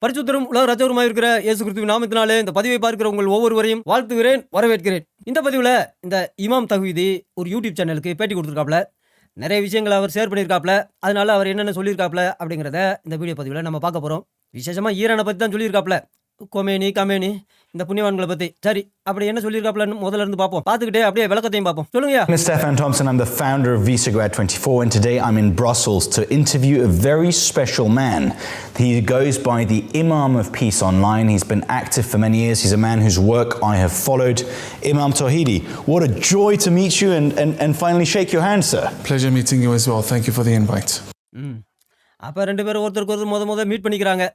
பரிசுத்தரும் உலக ரஜவருமாய் இருக்கிற இயேசு கிறிஸ்துவின் நாமத்தினாலே இந்த பதிவை பார்க்கிற உங்கள் ஒவ்வொருவரையும் வாழ்த்துகிறேன், வரவேற்கிறேன். இந்த பதிவில் இந்த இமாம் தஹ்வீதி ஒரு யூடியூப் சேனலுக்கு பேட்டி கொடுத்துருக்காப்ல. நிறைய விஷயங்களை அவர் ஷேர் பண்ணியிருக்காப்ல. அதனால அவர் என்னென்ன சொல்லியிருக்காப்ல அப்படிங்கிறத இந்த வீடியோ பதிவில் நம்ம பார்க்க போகிறோம். விசேஷமாக ஈரானை பற்றி தான் சொல்லியிருக்காப்ல. கமேனி இந்த புண்ணியவான்களை பற்றி. சரி, அப்படி என்ன சொல்லியிருக்காப்லன்னு முதல்ல இருந்து பார்ப்போம். பார்த்துக்கிட்டே அப்படியே விளக்கத்தையும் பார்ப்போம். சொல்லுங்க. I'm Stefan Thompson. I'm the founder of Visagrad24, and today I'm in Brussels to interview a very special man. He goes by the Imam of Peace online. He's been active for many years. He's a man whose work I have followed. Imam Tawhidi, what a joy to meet you and finally shake your hand, sir. Pleasure meeting you as well. Thank you for the invite. அப்போ ரெண்டு பேரும் ஒருத்தருக்கு ஒருத்தர் meet பண்ணிக்கிறாங்க.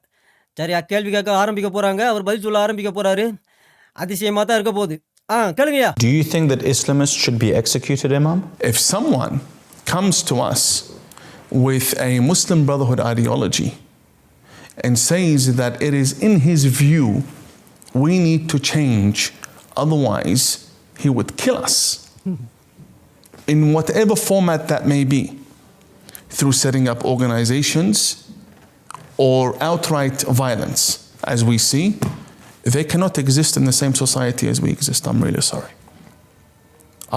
சரி, கேள்வி கேட்க ஆரம்பிக்க போகிறாங்க. அவர் பதில் சொல்ல ஆரம்பிக்க போகிறாரு. அதிசயமாக தான் இருக்க போகுது. கேளுங்கய்யா. Do you think that Islamists should be executed, Imam? If someone comes to us with a Muslim Brotherhood ideology and says that it is in his view we need to change, otherwise he would kill us in whatever format that may be, through setting up organizations or outright violence, as we see, they cannot exist in the same society as we exist. I'm really sorry.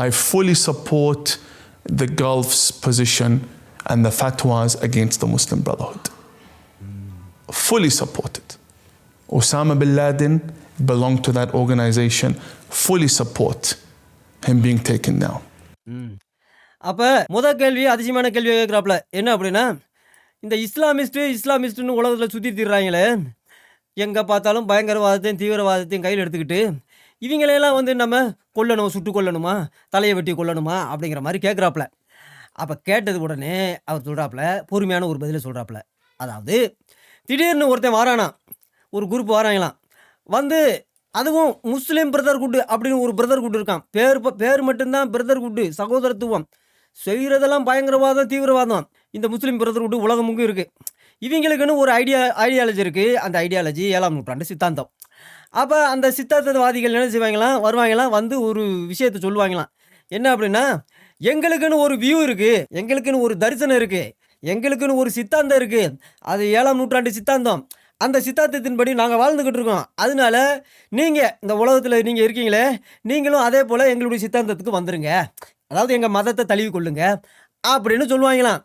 I fully support the Gulf's position and the fatwas against the Muslim Brotherhood. Fully support it. Osama bin Laden belonged to that organization. Fully support him being taken down. அப்போ முதல் கேள்வி அதிசயமான கேள்வி கேட்குறாப்புல. என்ன அப்படின்னா, இந்த இஸ்லாமிஸ்ட்டுன்னு உலகத்தில் சுற்றி தீர்றாங்களே, எங்கே பார்த்தாலும் பயங்கரவாதத்தையும் தீவிரவாதத்தையும் கையில் எடுத்துக்கிட்டு இவங்களையெல்லாம் நம்ம கொல்லணும், சுட்டு கொல்லணுமா, தலையை வெட்டி கொல்லணுமா அப்படிங்கிற மாதிரி கேட்குறாப்புல. அப்போ கேட்டது உடனே அவர் சொல்கிறாப்புல, பொறுமையான ஒரு பதிலை சொல்கிறாப்புல. அதாவது, திடீர்னு ஒருத்தன் வாரானா, ஒரு குரூப் வாராங்களாம், அதுவும் முஸ்லீம் பிரதர்ஹுட் அப்படின்னு ஒரு பிரதர்ஹுட் இருக்கான். பேர் மட்டும்தான் பிரதர்ஹுட், சகோதரத்துவம், செய்கிறதெல்லாம் பயங்கரவாதம் தீவிரவாதம். இந்த முஸ்லீம் பிரதர்ஹுட் உலகமுங்கும் இருக்குது. இவங்களுக்குன்னு ஒரு ஐடியாலஜி இருக்குது. அந்த ஐடியாலஜி 7ஆம் நூற்றாண்டு சித்தாந்தம். அப்போ அந்த சித்தாந்தவாதிகள் என்ன செய்வாங்களாம், வருவாங்களாம், ஒரு விஷயத்தை சொல்லுவாங்களாம். என்ன அப்படின்னா, எங்களுக்குன்னு ஒரு வியூ இருக்குது, எங்களுக்குன்னு ஒரு தரிசனம் இருக்குது, எங்களுக்குன்னு ஒரு சித்தாந்தம் இருக்குது. அது 7ஆம் நூற்றாண்டு சித்தாந்தம். அந்த சித்தாந்தத்தின்படி நாங்கள் வாழ்ந்துக்கிட்டு இருக்கோம். அதனால நீங்கள் இந்த உலகத்தில் நீங்கள் இருக்கீங்களே, நீங்களும் அதே போல் எங்களுடைய சித்தாந்தத்துக்கு வந்துடுங்க, அதாவது எங்கள் மதத்தை தழுவி கொள்ளுங்க அப்படின்னு சொல்லுவாங்களாம்.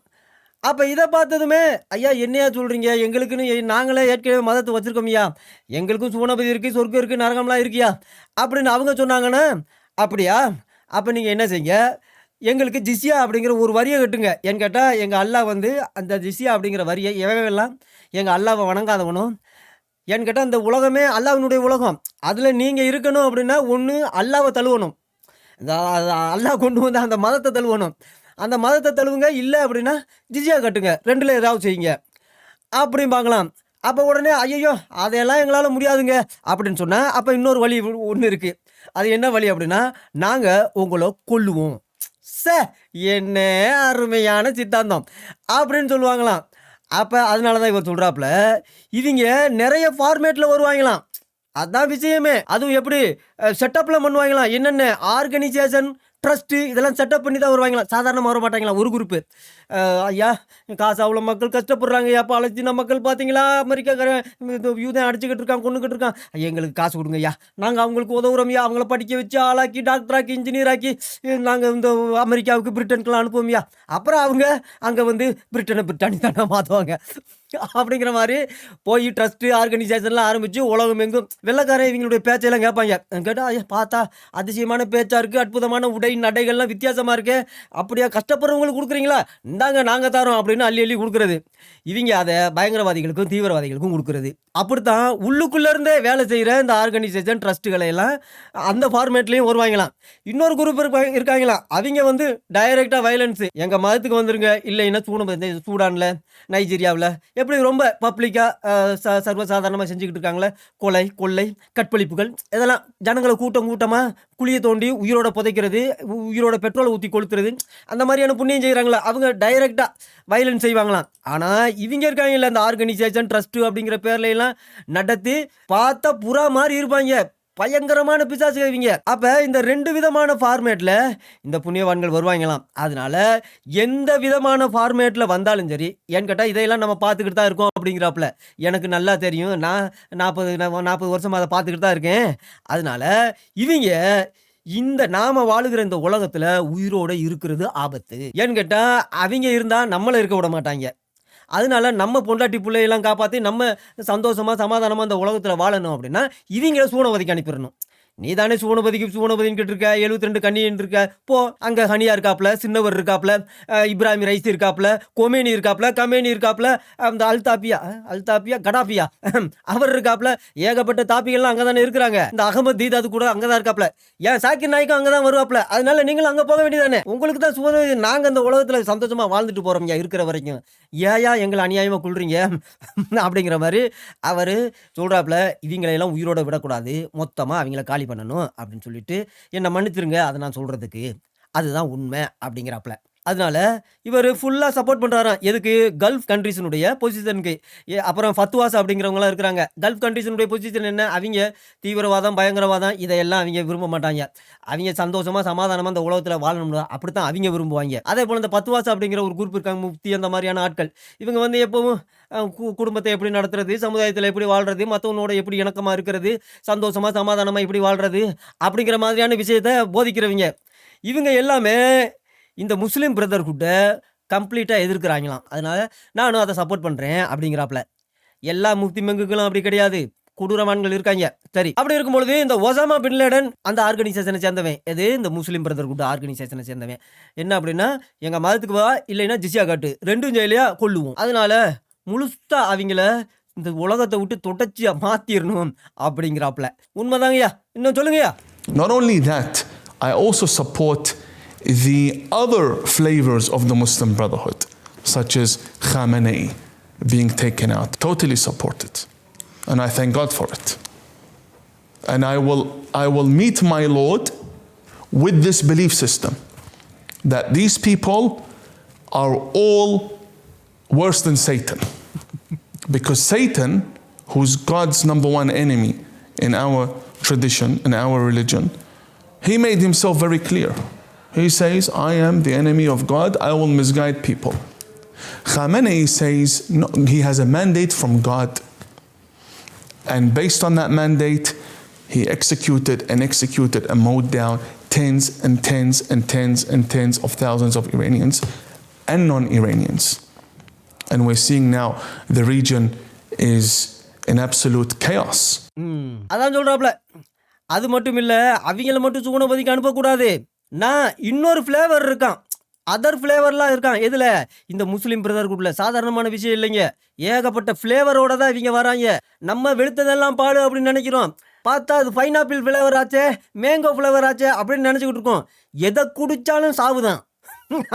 அப்போ இதை பார்த்ததுமே, ஐயா என்னையா சொல்கிறீங்க, எங்களுக்குன்னு நாங்களே ஏற்கனவே மதத்தை வச்சுருக்கோம்யா, எங்களுக்கும் சூனபதி இருக்குது, சொர்க்கம் இருக்குது, நரகம்லாம் இருக்கியா அப்படின்னு அவங்க சொன்னாங்கன்னா, அப்படியா, அப்போ நீங்கள் என்ன செய்யுங்க, எங்களுக்கு ஜிஸ்யா அப்படிங்கிற ஒரு வரியை கட்டுங்க. ஏன்னு கேட்டால், எங்கள் அல்லாஹ் அந்த ஜிஸ்யா அப்படிங்கிற வரியை எவையெல்லாம் எங்கள் அல்லாவை வணங்காதவனும், ஏன்னு கேட்டால் அந்த உலகமே அல்லாஹ்வினுடைய உலகம், அதில் நீங்கள் இருக்கணும் அப்படின்னா ஒன்று அல்லாவை தழுவணும், அல்லாஹ் கொண்டு வந்து அந்த மதத்தை தழுவணும், அந்த மதத்தை தழுவுங்க, இல்லை அப்படின்னா ஜிஸ்யா கட்டுங்க, ரெண்டில் ஏதாவது செய்யுங்க அப்படிம்பாங்களாம். அப்போ உடனே ஐயோ அதையெல்லாம் எங்களால் முடியாதுங்க அப்படின்னு சொன்னால், அப்போ இன்னொரு வழி ஒன்று இருக்குது. அது என்ன வழி அப்படின்னா, நாங்கள் உங்களை கொல்லுவோம். என்ன அருமையான சித்தாந்தம் அப்படின்னு சொல்லுவாங்களாம். அப்போ அதனால தான் இவர் சொல்கிறாப்புல, இவங்க நிறைய ஃபார்மேட்டில் வருவாங்களாம். அதுதான் விஷயமே. அதுவும் எப்படி செட்டப்லாம் பண்ணுவாங்களாம், என்னென்ன ஆர்கனைசேஷன், ட்ரஸ்ட்டு, இதெல்லாம் செட்டப் பண்ணி தான் வருவாங்களாம். சாதாரணமாக வர மாட்டாங்களாம். ஒரு குரூப்பு, ஐயா காசு அவ்வளோ மக்கள் கஷ்டப்படுறாங்க, ஐயா பாலஸ்தீன மக்கள் பார்த்தீங்களா, அமெரிக்காக்காரன் யூதன் அடிச்சுக்கிட்டு இருக்கான், கொண்டுக்கிட்டு இருக்கான், எங்களுக்கு காசு கொடுங்க ஐயா, நாங்கள் அவங்களுக்கு உதவுறோம் ஐயா, அவங்கள படிக்க வச்சு ஆளாக்கி டாக்டராக்கி இன்ஜினியர் ஆக்கி நாங்கள் இந்த அமெரிக்காவுக்கு பிரிட்டனுக்குலாம் அனுப்புவோம்யா, அப்புறம் அவங்க அங்கே பிரிட்டனி தானே மாற்றுவாங்க அப்படிங்கிற மாதிரி போய் ட்ரஸ்ட்டு ஆர்கனைசேஷன்லாம் ஆரம்பித்து உலகம் எங்கும் வெள்ளைக்காரன் இவங்களுடைய பேச்சையெல்லாம் கேட்பாங்க. கேட்டால் ஐயா பார்த்தா அதிசயமான பேச்சாக இருக்குது, அற்புதமான உடை நடைகள்லாம் வித்தியாசமாக இருக்கு, அப்படியா கஷ்டப்படுறவங்களுக்கு கொடுக்குறீங்களா, இந்தாங்க நாங்கள் தரோம் அப்படின்னு அள்ளி கொடுக்குறது. இவங்க அதை பயங்கரவாதிகளுக்கும் தீவிரவாதிகளுக்கும் கொடுக்குறது. அப்படித்தான் உள்ளுக்குள்ளேருந்தே வேலை செய்கிற இந்த ஆர்கனைசேஷன் ட்ரஸ்ட்டுகளையெல்லாம் அந்த ஃபார்மேட்லேயும் வருவாங்களாம். இன்னொரு குரூப் இருக்காங்களாம், அவங்க டைரெக்டாக வயலன்ஸு, எங்கள் மதத்துக்கு வந்துருங்க, இல்லைன்னா சூடானில் நைஜீரியாவில் எப்படி ரொம்ப பப்ளிக்காக சர்வசாதாரணமாக செஞ்சுக்கிட்டு இருக்காங்களே, கொலை கொள்ளை கற்பழிப்புகள், இதெல்லாம் ஜனங்களை கூட்டமாக குழியை தோண்டி உயிரோட புதைக்கிறது, உயிரோட பெட்ரோலை ஊற்றி கொளுத்துறது, அந்த மாதிரியான புண்ணியம் செய்கிறாங்களா, அவங்க டைரெக்டாக வயலன்ஸ் செய்வாங்களாம். ஆனால் இவங்க இருக்காங்கல்ல, அந்த ஆர்கனைசேஷன் ட்ரஸ்ட்டு அப்படிங்கிற பேர்ல எல்லாம் நடத்தி பார்த்தா புறா மாதிரி இருப்பாங்க, பயங்கரமான பிசாசுகள் இவங்க. அப்ப இந்த 2 விதமான ஃபார்மேட்ல இந்த புண்ணியவான்கள் வருவாங்களாம். அதனால எந்த விதமான ஃபார்மேட்ல வந்தாலும் சரி, ஏன்னு கேட்டா இதையெல்லாம் நம்ம பார்த்துக்கிட்டு தான் இருக்கோம் அப்படிங்கிறாப்புல. எனக்கு நல்லா தெரியும். நான் 40 வருஷமா அத பார்த்துக்கிட்டு தான் இருக்கேன். அதனால இவங்க இந்த நாம வாழுகிற இந்த உலகத்துல உயிரோட இருக்கிறது ஆபத்து. ஏன்னு கேட்டா அவிங்க இருந்தா நம்மள இருக்க விட மாட்டாங்க. அதனால நம்ம பொண்டாட்டி பிள்ளையெல்லாம் காப்பாத்தி நம்ம சந்தோஷமா சமாதானமா இந்த உலகத்துல வாழணும் அப்படின்னா இவங்கள சூனபதிக்கு அனுப்பிடணும். நீ தானே சூனபதின்னு இருக்க, 72 கன்னின்னு இருக்க, போ அங்க ஹனியா இருக்காப்ல, சின்னவர் இருக்காப்ல, இப்ராஹிம் ரைசி இருக்காப்ல, கொமேனி இருக்காப்ல, கமேனி இருக்காப்ல, அந்த அல்தாபியா கடாபியா அவர் இருக்காப்ல, ஏகப்பட்ட தாப்பிகள்லாம் அங்கதானே இருக்கிறாங்க. இந்த அகமது தீதாது கூட அங்கதான் இருக்காப்ல, ஏன் சாக்கிர் நாய்க்கும் அங்கதான் வருவாப்ல. அதனால நீங்களும் அங்க போக வேண்டியதானே. உங்களுக்கு தான் சுதந்திர, நாங்க அந்த உலகத்துல சந்தோஷமா வாழ்ந்துட்டு போறோம் இருக்கிற வரைக்கும், ஏயா எங்களை அநியாயமா கொள்றீங்க அப்படிங்கிற மாதிரி அவரு சொல்றாப்ல. இவங்களையெல்லாம் உயிரோட விடக்கூடாது, மொத்தமா அவங்கள காலி பண்ணணும் அப்படின்னு சொல்லிட்டு என்னை மன்னிச்சிருங்க அதை நான் சொல்றதுக்கு, அதுதான் உண்மை அப்படிங்கிறாப்ல. அதனால இவர் ஃபுல்லா சப்போர்ட் பண்றாராம். எதுக்கு? கல்ஃப் கண்ட்ரீஸினுடைய பொசிஷனுக்கு. அப்புறம் ஃபத்வாஸ் அப்படிங்கிறவங்களாம் இருக்கிறாங்க. கல்ஃப் கண்ட்ரீஸினுடைய பொசிஷன் என்ன? அவங்க தீவிரவாதம், பயங்கரவாதம் இதையெல்லாம் அவங்க விரும்ப மாட்டாங்க. அவங்க சந்தோஷமா சமாதானமா இந்த உலகத்துல வாழணும், அப்படித்தான் அவங்க விரும்புவாங்க. அதே போல இந்த ஃபத்வாஸ் அப்படிங்கிற ஒரு குரூப் இருக்காங்க, முஃப்தி அந்த மாதிரியான ஆட்கள். இவங்க வந்து எப்பவும் குடும்பத்தை எப்படி நடத்துறது, சமுதாயத்தில் எப்படி வாழ்றது, மற்றவங்களோட எப்படி இணக்கமா இருக்கிறது, சந்தோஷமா சமாதானமா எப்படி வாழ்றது அப்படிங்கிற மாதிரியான விஷயத்தை போதிக்கிறவங்க. இவங்க எல்லாமே இந்த முஸ்லீம் பிரதர்ஹுட்டை கம்ப்ளீட்டா எதிர்க்கிறாங்களாம். அதனால நானும் அதை சப்போர்ட் பண்றேன் அப்படிங்கிறாப்ல. எல்லா முஃப்தி மெங்குகளும் அப்படி கிடையாது, கொடூரமான்கள் இருக்காங்க. சரி, அப்படி இருக்கும்பொழுது இந்த ஒசாமா பின் லேடன் அந்த ஆர்கனைசேஷனை சேர்ந்தவன், எது இந்த முஸ்லீம் பிரதர்ஹுட் ஆர்கனைசேஷனை சேர்ந்தவன். என்ன அப்படின்னா, எங்க மதத்துக்கு வா, இல்லைன்னா ஜிஸ்யா காட்டு, ரெண்டும் ஜெயிலியா கொள்ளுவோம். அதனால முழுசா அவங்கள இந்த உலகத்தை விட்டு தொடர்ச்சியா மாத்திரணும் அப்படிங்கிறாப்ல. உண்மைதாங்கய்யா, இன்னும் சொல்லுங்கய்யா. Not only that, I also support the other flavors of the Muslim Brotherhood, such as Khamenei being taken out. Totally support it. And I thank God for it. And I will meet my Lord with this belief system that these people are all worse than Satan. Because Satan, who's God's number one enemy in our tradition, in our religion, he made himself very clear. He says, I am the enemy of God, I will misguide people. Khamenei says, no, he has a mandate from God. And based on that mandate, he executed and mowed down tens and tens and tens and tens of thousands of Iranians and non-Iranians. And we're seeing now the region is in absolute chaos. அதான் சொல்றாப்ல. அது மட்டும் இல்ல, அவங்கள மட்டும் சூனபதிக்கு அனுப்பக்கூடாது. நான் இன்னொரு flavour இருக்கான், அதர் ஃப்ளேவர்லாம் இருக்கான். எதுல? இந்த முஸ்லீம் பிரதர்ஹுட்ல. சாதாரணமான விஷயம் இல்லைங்க, ஏகப்பட்ட ஃப்ளேவரோட தான் இவங்க வராங்க. நம்ம வெளுத்ததெல்லாம் பாடு அப்படின்னு நினைக்கிறோம், பார்த்தா அது பைனாப்பிள் ஃப்ளேவர் ஆச்சே, மேங்கோ ஃப்ளேவர் ஆச்சே அப்படின்னு நினச்சிக்கிட்டு இருக்கோம். எதை குடித்தாலும் சாவுதான்.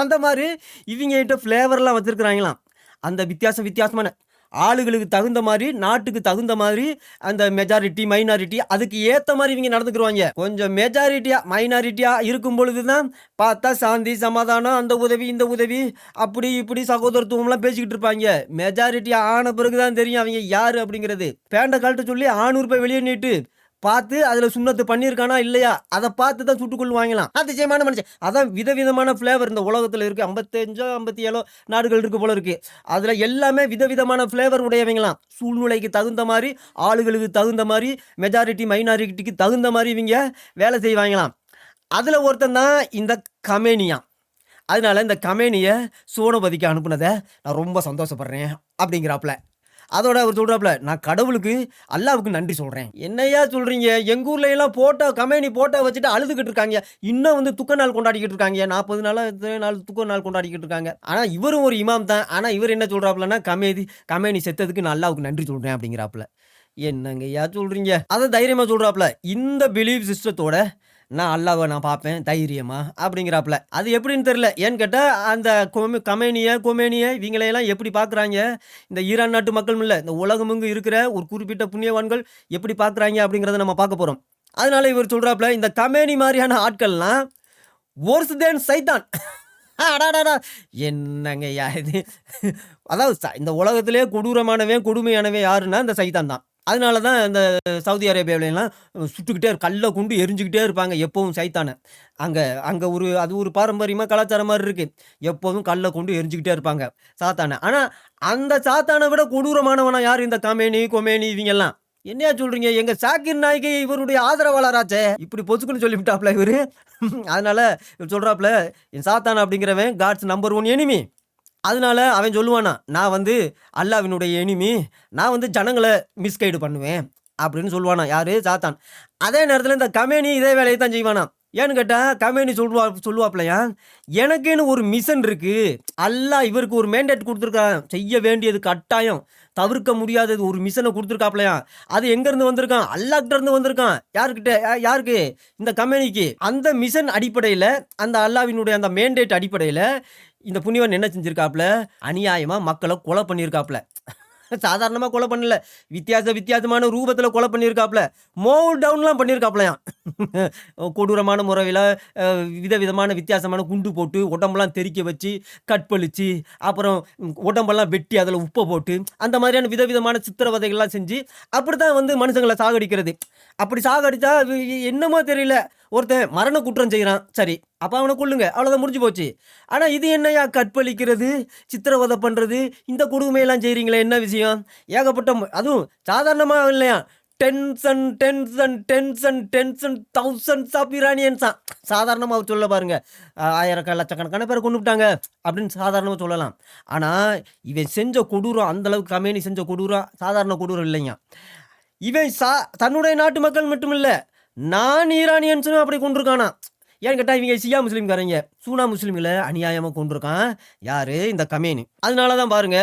அந்த மாதிரி இவங்க கிட்ட ஃப்ளேவர்லாம் வச்சுருக்குறாங்களாம். அந்த வித்தியாசமான ஆளுகளுக்கு தகுந்த மாதிரி, நாட்டுக்கு தகுந்த மாதிரி, அந்த மெஜாரிட்டி மைனாரிட்டி அதுக்கு ஏற்ற மாதிரி இவங்க நடந்துக்குருவாங்க. கொஞ்சம் மெஜாரிட்டியா மைனாரிட்டியா இருக்கும் பொழுது தான் பார்த்தா சாந்தி சமாதானம், அந்த உதவி இந்த உதவி, அப்படி இப்படி சகோதரத்துவம்லாம் பேசிக்கிட்டு இருப்பாங்க. மெஜாரிட்டியா ஆன பிறகுதான் தெரியும் அவங்க யாரு அப்படிங்கிறது. பேண்டை கழட்ட சொல்லி 600 ரூபாய் வெளியே நீட்டு பார்த்து அதில் சுண்ணத்து பண்ணியிருக்கானா இல்லையா அதை பார்த்து தான் சுட்டுக்கொள்ளு வாங்கலாம். அதிசயமான மனுஷன். அதான் விதவிதமான ஃப்ளேவர் இந்த உலகத்தில் இருக்குது. 55 57 நாடுகள் இருக்குது போல இருக்குது. அதில் எல்லாமே விதவிதமான ஃப்ளேவர் உடையவங்களாம். சூழ்நிலைக்கு தகுந்த மாதிரி, ஆளுகளுக்கு தகுந்த மாதிரி, மெஜாரிட்டி மைனாரிட்டிக்கு தகுந்த மாதிரி இவங்க வேலை செய்வாங்களாம். அதில் ஒருத்தன் தான் இந்த கமேனியா. அதனால இந்த கமேனியை சோனபதிக்கு அனுப்புனதை நான் ரொம்ப சந்தோஷப்படுறேன் அப்படிங்கிறாப்புல. அதோட அவர் சொல்கிறாப்புல, நான் கடவுளுக்கு அல்லாவுக்கு நன்றி சொல்கிறேன். என்னையா சொல்கிறீங்க? எங்கள் ஊரில் எல்லாம் கமேனி போட்டோ வச்சுட்டு அழுதுகிட்டு இருக்காங்க. இன்னும் வந்து துக்க நாள் கொண்டாடிக்கிட்டு இருக்காங்க. 40 நாள் துக்க நாள் கொண்டாடிக்கிட்டு இருக்காங்க. ஆனால் இவரும் ஒரு இமாம் தான். ஆனால் இவர் என்ன சொல்கிறாப்புலன்னா, கமேனி செத்ததுக்கு நான் அல்லாவுக்கு நன்றி சொல்கிறேன் அப்படிங்கிறாப்புல. என்னங்கய்யா சொல்கிறீங்க? அதை தைரியமாக சொல்கிறாப்புல. இந்த பிலீஃப் சிஸ்டத்தோட நான் அல்லாவை நான் பார்ப்பேன் தைரியமா அப்படிங்கிறாப்புல. அது எப்படின்னு தெரில. ஏன்னு கேட்டால் அந்த கொமேனியை இவங்களையெல்லாம் எப்படி பார்க்குறாங்க இந்த ஈரான் நாட்டு மக்கள் இல்லை, இந்த உலகமுங்கு இருக்கிற ஒரு குறிப்பிட்ட புண்ணியவான்கள் எப்படி பார்க்குறாங்க அப்படிங்கிறத நம்ம பார்க்க போகிறோம். அதனால இவர் சொல்கிறாப்புல, இந்த கமேனி மாதிரியான ஆட்கள்லாம் worse than சைத்தான். என்னங்கய்யா இது? அதாவது இந்த உலகத்திலே கொடூரமானவன் கொடுமையானவன் யாருன்னா இந்த சைத்தான் தான். அதனால தான் இந்த சவுதி அரேபியாவிலலாம் சுட்டுக்கிட்டே கல்லை கொண்டு எரிஞ்சுக்கிட்டே இருப்பாங்க எப்பவும் சைத்தானை. அங்கே அது ஒரு பாரம்பரியமாக கலாச்சாரம் மாதிரி இருக்குது. எப்போதும் கல்லை கொண்டு எரிஞ்சுக்கிட்டே இருப்பாங்க சாத்தானை. ஆனால் அந்த சாத்தானை விட கொடூரமானவனா யார்? இந்த கொமேனி இவங்கெல்லாம். என்னையா சொல்கிறீங்க? எங்கள் சாக்கிர் நாய்க்கு இவருடைய ஆதரவாளராச்சே இப்படி பொசுக்குன்னு சொல்லிவிட்டாப்ல இவர். அதனால் இவர் சொல்கிறாப்புல, என் சாத்தான் அப்படிங்கிறவன் காட்ஸ் நம்பர் 1 எனிமி. அதனால அவன் சொல்லுவானா, நான் வந்து அல்லாவினுடைய எனிமி, நான் வந்து ஜனங்களை மிஸ்கைடு பண்ணுவேன் அப்படின்னு சொல்லுவானா. யாரு? சாத்தான். அதே நேரத்தில் இந்த கமேனி இதே வேலையை தான் செய்வானா. ஏன்னு கேட்டால் கமேனி சொல்லுவாப்லையா, எனக்குன்னு ஒரு மிஷன் இருக்குது, அல்லாஹ் இவருக்கு ஒரு மேண்டேட் கொடுத்துருக்கான், செய்ய வேண்டியது கட்டாயம், தவிர்க்க முடியாதது ஒரு மிஷனை கொடுத்துருக்காப்லையா. அது எங்கேருந்து வந்திருக்கான்? அல்லாஹ்கிட்ட இருந்து வந்திருக்கான். யாருக்கு? இந்த கமேனிக்கு. அந்த மிஷன் அடிப்படையில், அந்த அல்லாவினுடைய அந்த மேண்டேட் அடிப்படையில் இந்த புனிவன் என்ன செஞ்சிருக்காப்ல, அநியாயமாக மக்களை கொலை பண்ணியிருக்காப்ல. சாதாரணமாக கொலை பண்ணல, வித்தியாசமான ரூபத்தில் கொலை பண்ணியிருக்காப்ல. மோவ் டவுன்லாம் பண்ணியிருக்காப்லையாம். கொடூரமான முறையில் விதவிதமான வித்தியாசமான குண்டு போட்டு உடம்பெல்லாம் தெறிக்க வச்சு கற்பழிச்சு, அப்புறம் உடம்பெல்லாம் வெட்டி அதில் உப்பை போட்டு, அந்த மாதிரியான விதவிதமான சித்திரவதைகள்லாம் செஞ்சு அப்படி தான் வந்து மனுஷங்களை சாகடிக்கிறது. அப்படி சாகடித்தா என்னமோ தெரியல, ஒருத்தன் மரண குற்றம் செய்கிறான், சரி அப்போ அவனை கொல்லுங்க, அவ்வளோதான், முடிஞ்சு போச்சு. ஆனால் இது என்னையா கற்பழிக்கிறது, சித்திரவதை பண்ணுறது, இந்த கொடுமையெல்லாம் செய்கிறீங்களே, என்ன விஷயம்? ஏகப்பட்ட அதுவும் சாதாரணமாக இல்லையா, டென்சன் தௌசண்ட்ஸ் ஆஃப் இரானியன்ஸா சாதாரணமாக சொல்ல பாருங்க. லட்சக்கணக்கான பேரை கொண்டு விட்டாங்க அப்படின்னு சாதாரணமாக சொல்லலாம். ஆனால் இவன் செஞ்ச கொடூரம், அந்தளவுக்கு கமேனி செஞ்ச கொடூரம் சாதாரண கொடூரம் இல்லைங்க. இவன் தன்னுடைய நாட்டு மக்கள் மட்டும் இல்லை, நான் ஈரானியன்ஸும் அப்படி கொண்டிருக்கானா. ஏன்னு கேட்டால் இவங்க சியா முஸ்லீம்காரங்க, சூனா முஸ்லீம்களை அநியாயமாக கொண்டிருக்கான் யார்? இந்த கமேனி. அதனால தான் பாருங்க,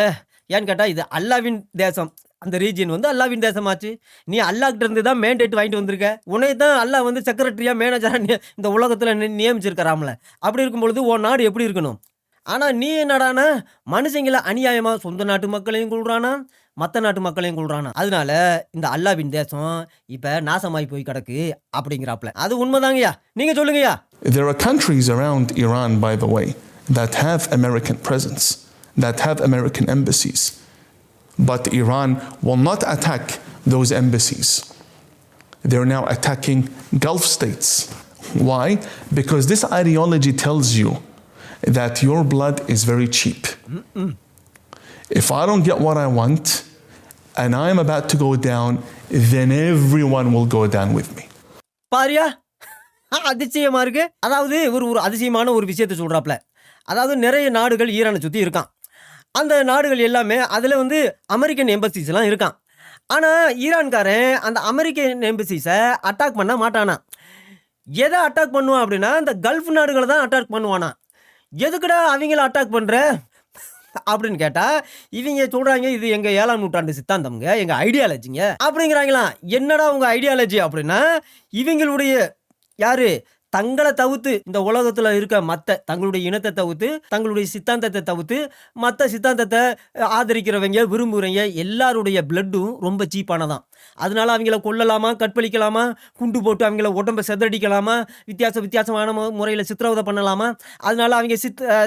ஏன்னு கேட்டால் இது அல்லாவின் தேசம், அந்த ரீஜியன் வந்து அல்லாவின் தேசமாச்சு. நீ அல்லாஹ்கிட்ட இருந்து தான் மேண்டேட் வாங்கிட்டு வந்திருக்க, உன்னை தான் அல்லாஹ் வந்து செக்ரட்டரியாக மேனேஜராக இந்த உலகத்தில் நியமிச்சிருக்கிறாமல. அப்படி இருக்கும் பொழுது உன் நாடு எப்படி இருக்கணும்? ஆனால் நீ என்னடானா மனுஷங்களை அநியாயமாக சொந்த நாட்டு மக்களையும் கொள்றானா, மற்ற நாட்டு மக்களையும் கொள்றானா. அதனால இந்த அல்லாவின் தேசம் இப்போ நாசமாகி போய் கிடக்கு அப்படிங்கிறாப்ல. அது உண்மைதாங்கய்யா, நீங்கள் சொல்லுங்கய்யா. There are countries around Iran, by the way, that have American presence, that have American embassies. But Iran will not attack those embassies. They're now attacking Gulf states. Why? Because this ideology tells you that your blood is very cheap. If I don't get what I want and I'm about to go down, then everyone will go down with me. பாரியா, அதிசயமா இருக்கு. அதாவது ஒரு அதிசயமான ஒரு விஷயத்தை சொல்றாப்ல. அதாவது நிறைய நாடுகள் ஈரானை சுற்றி இருக்கான். அந்த நாடுகள் எல்லாமே அதில் வந்து அமெரிக்கன் எம்பசிஸ்லாம் இருக்கான். ஆனால் ஈரான்காரன் அந்த அமெரிக்கன் எம்பசிஸை அட்டாக் பண்ண மாட்டானா. எதை அட்டாக் பண்ணுவான் அப்படின்னா, இந்த கல்ஃப் நாடுகளை தான் அட்டாக் பண்ணுவானா. எதுக்குடா அவங்கள அட்டாக் பண்ணுற அப்படின்னு கேட்டால், இவங்க சொல்கிறாங்க, இது எங்கள் 7ஆம் நூற்றாண்டு சித்தாந்தம்ங்க, எங்கள் ஐடியாலஜிங்க அப்படிங்கிறாங்களாம். என்னடா உங்கள் ஐடியாலஜி அப்படின்னா, இவங்களுடைய யார் தங்களை தவிர்த்து இந்த உலகத்தில் இருக்க மற்ற தங்களுடைய இனத்தை தவிர்த்து, தங்களுடைய சித்தாந்தத்தை தவிர்த்து, மற்ற சித்தாந்தத்தை ஆதரிக்கிறவங்க விரும்புகிறவங்க எல்லாருடைய பிளட்டும் ரொம்ப சீப்பானதான். அதனால அவங்கள கொல்லலாமா, கற்பழிக்கலாமா, குண்டு போட்டு அவங்கள உடம்பை செதறடிக்கலாமா, வித்தியாசமான முறையில் சித்திரவதை பண்ணலாமா. அதனால அவங்க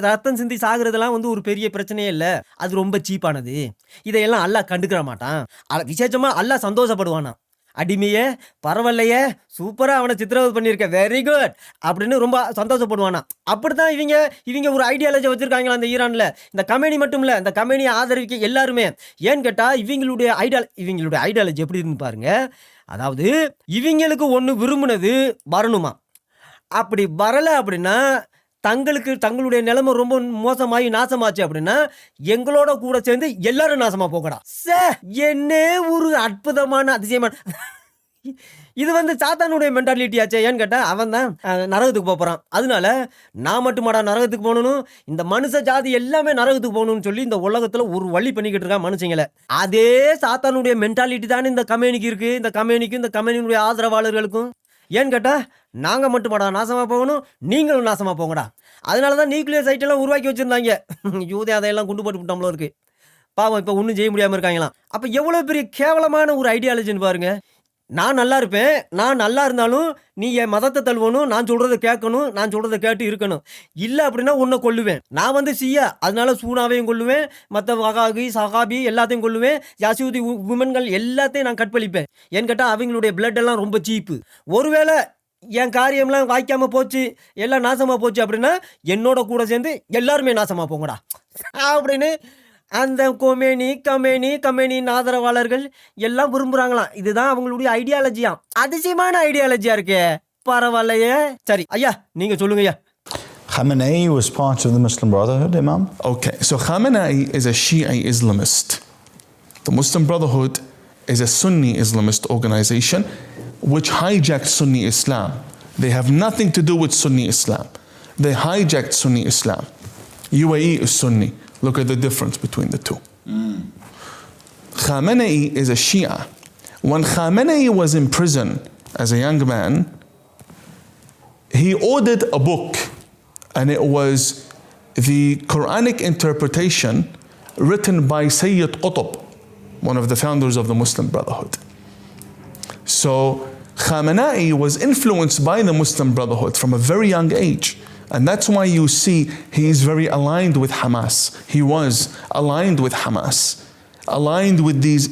ரத்தம் சிந்தி சாகிறதெல்லாம் வந்து ஒரு பெரிய பிரச்சனையே இல்லை, அது ரொம்ப சீப்பானது. இதையெல்லாம் அல்லாஹ் கண்டுக்கிற மாட்டான். விசேஷமாக அல்லாஹ் சந்தோஷப்படுவானா. அடிமையே பரவாயில்லையே, சூப்பராக அவனை சித்திரவதை பண்ணியிருக்க, வெரி குட் அப்படின்னு ரொம்ப சந்தோஷப்படுவானா. அப்படி தான் இவங்க ஒரு ஐடியாலஜி வச்சுருக்காங்களா அந்த ஈரானில். இந்த கமேனி மட்டும் இல்லை, இந்த கமேனியை ஆதரிக்க எல்லாருமே. ஏன்னு கேட்டால் இவங்களுடைய ஐடியாலஜி எப்படி இருந்து பாருங்க. அதாவது இவங்களுக்கு ஒன்று விரும்பினது வரணுமா, அப்படி வரலை அப்படின்னா தங்களுடைய நிலைமை ரொம்ப மோசமாகி நாசமாச்சு அப்படின்னா எங்களோட கூட சேர்ந்து எல்லாரும் நாசமா போகடா. என்ன ஒரு அற்புதமான அதிசயமான இது வந்து சாத்தானுடைய மென்டாலிட்டி ஆச்சே. ஏன்னு கேட்டால் அவன் தான் நரகத்துக்கு போகிறான். அதனால நான் மட்டுமாடா நரகத்துக்கு போகணும், இந்த மனுஷ ஜாதி எல்லாமே நரகத்துக்கு போகணும்னு சொல்லி இந்த உலகத்தில் ஒரு வழி பண்ணிக்கிட்டு இருக்கான் மனுஷங்களை. அதே சாத்தானுடைய மென்டாலிட்டி தானே இந்த கம்பெனிக்கு இருக்குது, இந்த கம்பெனியினுடைய ஆதரவாளர்களுக்கும். ஏன்னு கேட்டால் நாங்கள் மட்டுமாடா நாசமாக போகணும், நீங்களும் நாசமாக போங்கடா. அதனால தான் நியூக்ளியர் சைட்டெல்லாம் உருவாக்கி வச்சுருந்தாங்க. யூதே அதையெல்லாம் குண்டு போட்டு விட்டோம்ல இருக்குது. பாவம் இப்போ ஒன்றும் செய்ய முடியாமல் இருக்காங்களாம். அப்போ எவ்வளோ பெரிய கேவலமான ஒரு ஐடியாலஜின்னு பாருங்கள். நான் நல்லா இருப்பேன். நான் நல்லா இருந்தாலும் நீ என் மதத்தை தழுவணும். நான் சொல்றத கேட்கணும். நான் சொல்றத கேட்டு இருக்கணும். இல்ல அப்படின்னா உன்னை கொல்லுவேன். நான் வந்து ஷியா. அதனால சூனாவையும் கொல்லுவேன். மத்த வகாபி, சஹாபி எல்லாத்தையும் கொல்லுவேன். யாசியூதி விமன்கள் எல்லாத்தையும் நான் கற்பழிப்பேன். ஏன்னு கேட்டா அவங்களுடைய பிளட் எல்லாம் ரொம்ப சீப்பு. ஒருவேளை என் காரியம்லாம் வாய்க்காம போச்சு, எல்லாம் நாசமா போச்சு அப்படின்னா என்னோட கூட சேர்ந்து எல்லாருமே நாசமா போங்கடா அப்படின்னு அந்த கமேனியின் ஆதரவாளர்கள் எல்லாம் விரும்புறாங்களாம். இதுதான் அவங்களுடைய ஐடியாலஜியாம். அதிசயமான ஐடியாலஜியா இருக்கே. பரவாயில்லையே. சரி ஐயா, நீங்க சொல்லுங்க ஐயா. Khamenei was part of the Muslim Brotherhood, Imam? Okay, so Khamenei is a Shia Islamist. The Muslim Brotherhood is a Sunni Islamist organization which hijacked Sunni Islam. They have nothing to do with Sunni Islam. They hijacked Sunni Islam. UAE is Sunni. Look at the difference between the two. Khamenei is a Shia. When Khamenei was in prison as a young man, he ordered a book, and it was the Quranic interpretation written by Sayyid Qutb, one of the founders of the Muslim Brotherhood. So Khamenei was influenced by the Muslim Brotherhood from a very young age. And that's why you see he is very aligned with Hamas. He was aligned with Hamas, aligned with these,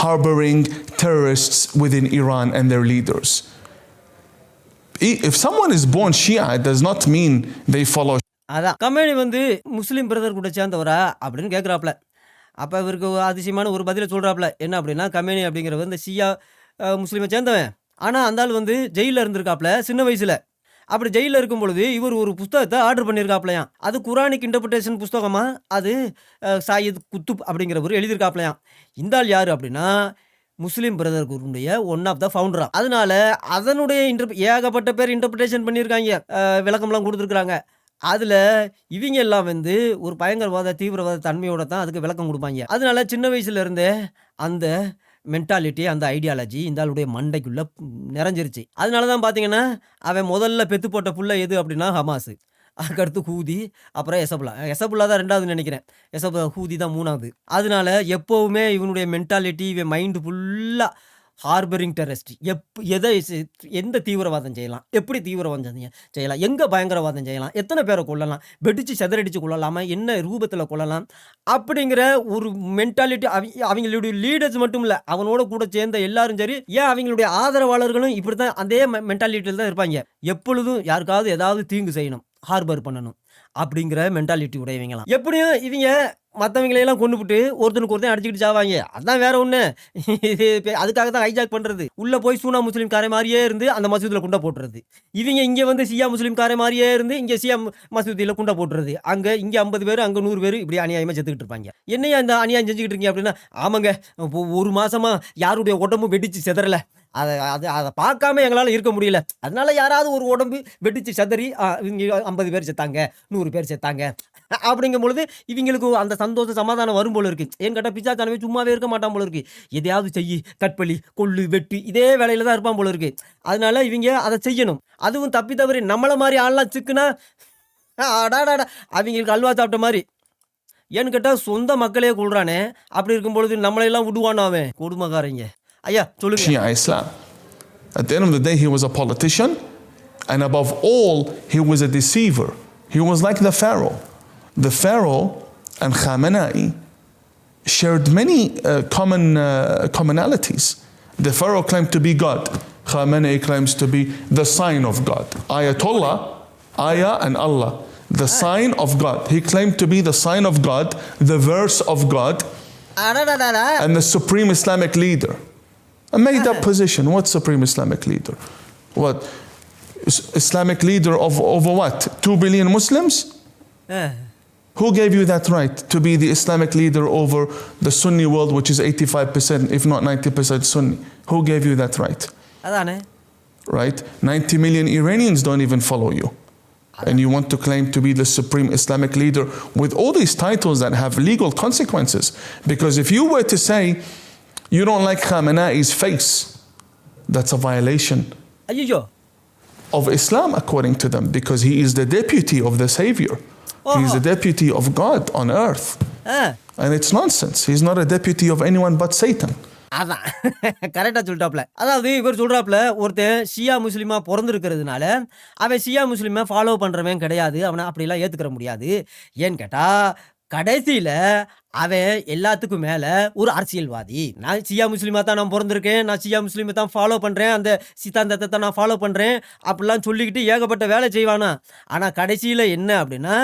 harboring terrorists within Iran and their leaders. If someone is born Shia, it does not mean they follow. அதான் Khamenei வந்து முஸ்லீம் brother கூட சேர்ந்தவரா அப்படின்னு கேட்குறாப்புல. அப்போ இவருக்கு அதிசயமான ஒரு பதிலை சொல்கிறாப்புல. என்ன அப்படின்னா, கமேனி அப்படிங்கிறவர் இந்த ஷியா முஸ்லீமை சேர்ந்தவன். ஆனால் அந்த ஆள் வந்து ஜெயிலில் இருந்திருக்காப்புல சின்ன வயசில். அப்படி ஜெயிலில் இருக்கும் பொழுது இவர் ஒரு புஸ்தகத்தை ஆர்டர் பண்ணியிருக்காப்லையாம். அது குரானிக் இன்டர்பிரேஷன் புஸ்தகமா. அது சாயித் குத்துப் அப்படிங்கிறவர் எழுதியிருக்காப்லையாம். இந்த ஆள் யார் அப்படின்னா முஸ்லீம் பிரதர் குரூப்புடைய ஒன் ஆஃப் த ஃபவுண்டரா. அதனால அதனுடைய ஏகப்பட்ட பேர் இன்டர்பிரேஷன் பண்ணியிருக்காங்க, விளக்கம்லாம் கொடுத்துருக்குறாங்க. அதில் இவங்க எல்லாம் வந்து ஒரு பயங்கரவாத தீவிரவாத தன்மையோட தான் அதுக்கு விளக்கம் கொடுப்பாங்க. அதனால சின்ன வயசுல இருந்தே அந்த மென்டாலிட்டி, அந்த ஐடியாலஜி இந்த ஆளுடைய மண்டைக்குள்ள நிறைஞ்சிருச்சு. அதனால தான் பார்த்தீங்கன்னா அவன் முதல்ல பெத்து போட்ட புள்ள எது அப்படின்னா ஹமாஸ், அதுக்கடுத்து ஹூதி, அப்புறம் எசபுல்லா தான் ரெண்டாவது நினைக்கிறேன், ஹூதி தான் மூணாவது. அதனால எப்போவுமே இவனுடைய மென்டாலிட்டி, இவன் மைண்டு ஃபுல்லாக ஹார்பரிங் டெரரிஸ்ட். எந்த தீவிரவாதம் செய்யலாம், எப்படி தீவிரவாதம் செய்யலாம், எங்கே பயங்கரவாதம் செய்யலாம், எத்தனை பேரை கொள்ளலாம், வெடிச்சு செதறடிச்சு கொள்ளலாமா, என்ன ரூபத்தில் கொள்ளலாம் அப்படிங்கிற ஒரு மென்டாலிட்டி. அவங்களுடைய லீடர்ஸ் மட்டும் இல்லை, அவனோட கூட சேர்ந்த எல்லாரும் சரி, ஏன் அவங்களுடைய ஆதரவாளர்களும் இப்படி தான் அதே மென்டாலிட்டியில் தான் இருப்பாங்க. எப்பொழுதும் யாருக்காவது ஏதாவது தீங்கு செய்யணும், ஹார்பர் பண்ணணும் அப்படிங்கிற மென்டாலிட்டி உடையவங்களாம். எப்படியும் இவங்க மற்றவங்களையெல்லாம் கொண்டு விட்டு ஒருத்தனுக்கு ஒருத்தன் அடிச்சுக்கிட்டு சாவாங்க. அதுதான் வேற ஒன்று. அதுக்காக தான் ஹைஜாக் பண்ணுறது. உள்ளே போய் சூனா முஸ்லீம் காரை மாதிரியே இருந்து அந்த மசூதியில் குண்டை போட்டுறது. இவங்க இங்கே வந்து ஷியா முஸ்லீம் காரை மாதிரியே இருந்து இங்கே ஷியா மசூதியில் குண்டை போட்டுறது. அங்கே இங்கே 50 பேர், அங்கே 100 பேர் இப்படி அநியாயமாக செத்துக்கிட்டு இருப்பாங்க. என்னையா இந்த அநியாயம் செஞ்சுக்கிட்டு இருக்கீங்க அப்படின்னா, ஆமாங்க ஒரு மாதமாக யாருடைய உடம்பு வெடிச்சு செதறலை, அதை பார்க்காம எங்களால் இருக்க முடியல, அதனால யாராவது ஒரு உடம்பு வெடிச்சு செதறி இவங்க 50 பேர் செத்தாங்க, 100 பேர் செத்தாங்க அப்படிங்கும் பொழுது இவங்களுக்கு அந்த சந்தோஷம் சமாதானம் வரும் போல இருக்கு. ஏன் கேட்டால் பிச்சாச்சானவே சும்மாவே இருக்க மாட்டான் போல இருக்கு. எதையாவது செய்யி, கட்பலி, கொள்ளு, வெட்டு, இதே வேலையில தான் இருப்பான் போல இருக்கு. அதனால இவங்க அதை செய்யணும். அதுவும் தப்பி தவறி நம்மளை மாதிரி ஆள்லாம் சிக்குனா அடாடாடா அவங்களுக்கு அல்வா சாப்பிட்ட மாதிரி. ஏன்னு கேட்டால் சொந்த மக்களே கொள்றானே, அப்படி இருக்கும் பொழுது நம்மளையெல்லாம் விடுவானோ அவன் கொடுமைக்காரங்க. ஐயா சொல்லுங்க. Shia Islam. At the end of the day, he was a politician, and above all, he was a deceiver. He was like the Pharaoh. The Pharaoh and Khamenei shared many commonalities. The Pharaoh claimed to be God. Khamenei claims to be the sign of God. Ayatollah, Ayah and Allah, the sign of God. He claimed to be the sign of God, the verse of God, and the supreme Islamic leader. A made up position. What supreme Islamic leader? What? Islamic leader of over what? 2 billion Muslims? Who gave you that right to be the Islamic leader over the Sunni world, which is 85%, if not 90% Sunni? Who gave you that right? Right? 90 million Iranians don't even follow you. And you want to claim to be the supreme Islamic leader with all these titles that have legal consequences. Because if you were to say, you don't like Khamenei's face, that's a violation of Islam according to them, because he is the deputy of the Savior. He is the deputy of God on earth. And it's nonsense. He's not a deputy of anyone but Satan. அதான் கரெக்டாக சொல்லிட்டாப்ல. அதாவது இவர் சொல்றாப்ல, ஒருத்தன் ஷியா முஸ்லீமா பொறந்திருக்கிறதுனால அவன் ஷியா முஸ்லீமை follow பண்ணுறவன் கிடையாது, அவனை அப்படிலாம் ஏற்றுக்கிற முடியாது. ஏன்னு கேட்டால் கடைசியில் அவன் எல்லாத்துக்கும் மேலே ஒரு அரசியல்வாதி. நான் ஷியா முஸ்லீமாக தான் நான் பிறந்திருக்கேன், நான் ஷியா முஸ்லீமை தான் ஃபாலோ பண்ணுறேன், அந்த சித்தாந்தத்தை தான் நான் ஃபாலோ பண்ணுறேன் அப்படிலாம் சொல்லிக்கிட்டு ஏகப்பட்ட வேலை செய்வானா. ஆனால் கடைசியில் என்ன அப்படின்னா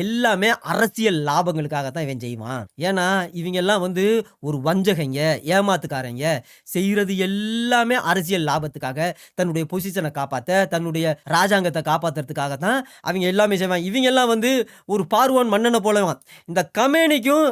எல்லாமே அரசியல் லாபங்களுக்காக தான் இவன் செய்வான். ஏன்னா இவங்கெல்லாம் வந்து ஒரு வஞ்சகங்க, ஏமாத்துக்காரங்க, செய்கிறது எல்லாமே அரசியல் லாபத்துக்காக, தன்னுடைய பொசிஷனை காப்பாற்ற, தன்னுடைய ராஜாங்கத்தை காப்பாற்றுறதுக்காக தான் அவங்க எல்லாமே செய்வாங்க. இவங்க எல்லாம் வந்து ஒரு பார்வோன் மன்னனை போலவான். இந்த கமேனிக்கும்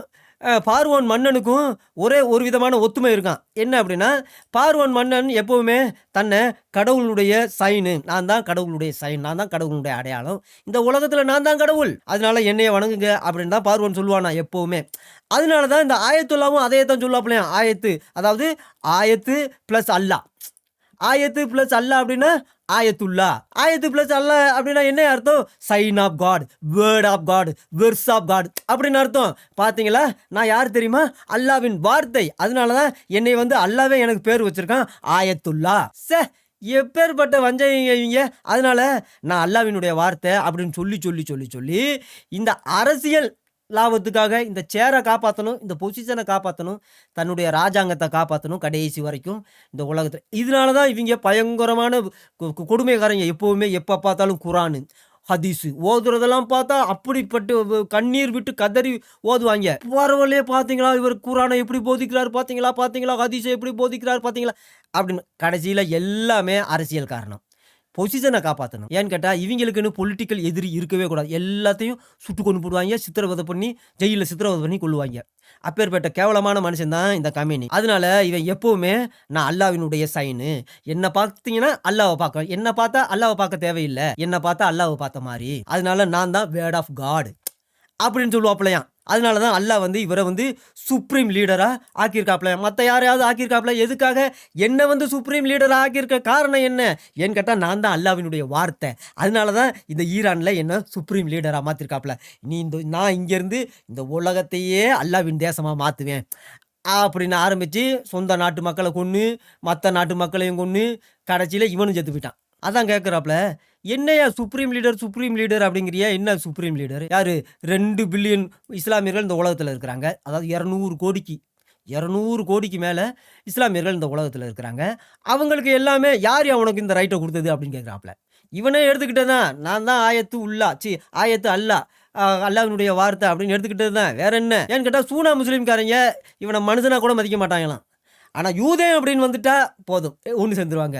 பார்வோன் மன்னனுக்கும் ஒரே ஒரு விதமான ஒத்துமை இருக்கான். என்ன அப்படின்னா பார்வோன் மன்னன் எப்பவுமே தன்னை கடவுளுடைய சைனு, நான் தான் கடவுளுடைய சைன், நான் தான் கடவுளுடைய அடையாளம், இந்த உலகத்தில் நான் தான் கடவுள், அதனால என்னைய வணங்குங்க அப்படின்னு தான் பார்வோன் சொல்லுவானா எப்பவுமே. அதனால தான் இந்த ஆயத்துல்லாவும் அதையே தான் சொல்லுவாப்லையா. ஆயத்து அதாவது ஆயத்து ப்ளஸ் அல்லா, ஆயத்து ப்ளஸ் அல்லா அப்படின்னா ஆயத்துல்லா, ஆயத்து ப்ளஸ் அல்லா அப்படின்னா என்ன அர்த்தம்? Sign of God, word of God, verse of God அப்படின்னு அர்த்தம். பார்த்தீங்களா, நான் யார் தெரியுமா? அல்லாவின் வார்த்தை. அதனால தான் என்னை வந்து அல்லாவே எனக்கு பேர் வச்சிருக்கான் ஆயத்துல்லா. எப்பேற்பட்ட வஞ்சகங்க இவங்க. அதனால நான் அல்லாவினுடைய வார்த்தை அப்படின்னு சொல்லி சொல்லி சொல்லி சொல்லி இந்த அரசியல் லாபத்துக்காக இந்த சேரை காப்பாற்றணும், இந்த பொசிஷனை காப்பாற்றணும், தன்னுடைய ராஜாங்கத்தை காப்பாற்றணும் கடைசி வரைக்கும் இந்த உலகத்தில். இதனால தான் இவங்க பயங்கரமான கொடுமைக்காரங்க. எப்போவுமே எப்போ பார்த்தாலும் குரானு ஹதீஸு ஓதுறதெல்லாம் பார்த்தா அப்படிப்பட்டு கண்ணீர் விட்டு கதறி ஓதுவாங்க. பரவாயில்லையே, பார்த்தீங்களா இவர் குரானை எப்படி போதிக்கிறார், பார்த்தீங்களா பார்த்தீங்களா, ஹதீஸை எப்படி போதிக்கிறார் பார்த்தீங்களா அப்படின்னு. கடைசியில் எல்லாமே அரசியல் காரணம், பொசிஷனை காப்பாற்றணும். ஏன்னு கேட்டால் இவங்களுக்குன்னு பொலிட்டிக்கல் எதிரி இருக்கவே கூடாது. எல்லாத்தையும் சுட்டு கொண்டு போடுவாங்க, சித்திரவதை பண்ணி ஜெயிலில் சித்திரவதை பண்ணி கொள்ளுவாங்க. அப்பேற்பட்ட கேவலமான மனுஷன் தான் இந்த கமேனி. அதனால இவன் எப்பவுமே நான் அல்லாவினுடைய சைனு, என்னை பார்த்தீங்கன்னா அல்லாவை பார்க்க, என்னை பார்த்தா அல்லாவை பார்க்க தேவையில்லை, என்னை பார்த்தா அல்லாவை பார்த்த மாதிரி, அதனால நான் தான் வேர்ட் ஆஃப் காட் அப்படின்னு சொல்லுவாப்லையாம். அதனால தான் அல்லாஹ் வந்து இவரை வந்து சுப்ரீம் லீடராக ஆக்கியிருக்காப்ல. மற்ற யாரையாவது ஆக்கியிருக்காப்ல, எதுக்காக என்னை வந்து சுப்ரீம் லீடராக ஆக்கியிருக்க காரணம் என்ன ஏன்னு கேட்டால் நான் தான் அல்லாவினுடைய வார்த்தை. அதனால தான் இந்த ஈரானில் என்ன சுப்ரீம் லீடராக மாற்றிருக்காப்ல. நான் இங்கேருந்து இந்த உலகத்தையே அல்லாவின் தேசமாக மாற்றுவேன் அப்படின்னு ஆரம்பித்து சொந்த நாட்டு மக்களை கொன்று மற்ற நாட்டு மக்களையும் கொன்று கடைசியில் இவனும் செத்து போயிட்டான். அதான் கேட்குறாப்ல, என்னையா சுப்ரீம் லீடர் அப்படிங்கிறியா? என்ன சுப்ரீம் லீடர்? யார்? 2 பில்லியன் இஸ்லாமியர்கள் இந்த உலகத்தில் இருக்கிறாங்க. அதாவது 200 கோடிக்கு மேலே இஸ்லாமியர்கள் இந்த உலகத்தில் இருக்கிறாங்க. அவங்களுக்கு எல்லாமே யார் உனக்கு இந்த ரைட்டை கொடுத்தது அப்படின்னு கேட்குறாப்ல. இவனே எடுத்துக்கிட்டது தான், நான் தான் ஆயத்து அல்லா, அல்லாவினுடைய வார்த்தை அப்படின்னு எடுத்துக்கிட்டது தான். வேற என்ன ஏன்னு கேட்டால் சூனா முஸ்லீம்காரங்க இவனை மனுஷனாக கூட மதிக்க மாட்டாங்களாம். ஆனால் யூதேன் அப்படின்னு வந்துட்டா போதும், ஒன்று சேர்ந்துருவாங்க.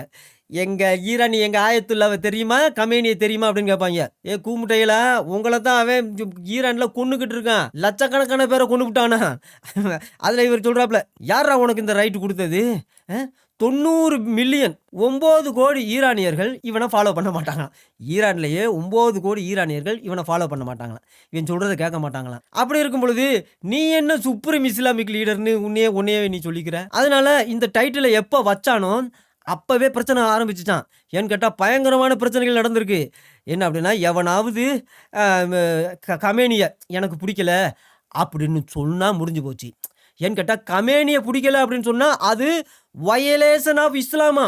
எங்கள் ஈரானி எங்கள் ஆயத்துல்லாவை தெரியுமா, கமேனியை தெரியுமா அப்படின்னு கேட்பாங்க. கூமுட்டையில உங்களை தான் அவன் ஈரானில் கொண்டுக்கிட்டு இருக்கான், லட்சக்கணக்கான பேரை கொண்டு விட்டானா. அதில் இவர் சொல்கிறாப்புல, யாரா உனக்கு இந்த ரைட்டு கொடுத்தது? 90 மில்லியன் 9 கோடி ஈரானியர்கள் இவனை ஃபாலோ பண்ண மாட்டாங்களாம். ஈரான்லேயே 9 கோடி ஈரானியர்கள் இவனை ஃபாலோ பண்ண மாட்டாங்களாம், இவன் சொல்கிறத கேட்க மாட்டாங்களாம். அப்படி இருக்கும் பொழுது நீ என்ன சுப்ரீம் இஸ்லாமிக் லீடர்னு உன்னையே நீ சொல்லிக்கிற? அதனால இந்த டைட்டிலை எப்போ வச்சானோ அப்போவே பிரச்சனை ஆரம்பிச்சிட்டான். ஏன்னு கேட்டால் பயங்கரமான பிரச்சனைகள் நடந்திருக்கு. என்ன அப்படின்னா, எவனாவது கமேனியை எனக்கு பிடிக்கல அப்படின்னு சொன்னால் முடிஞ்சு போச்சு. ஏன்னு கேட்டால் கமேனியை பிடிக்கல அப்படின்னு சொன்னால் அது வயலேஷன் ஆஃப் இஸ்லாமா.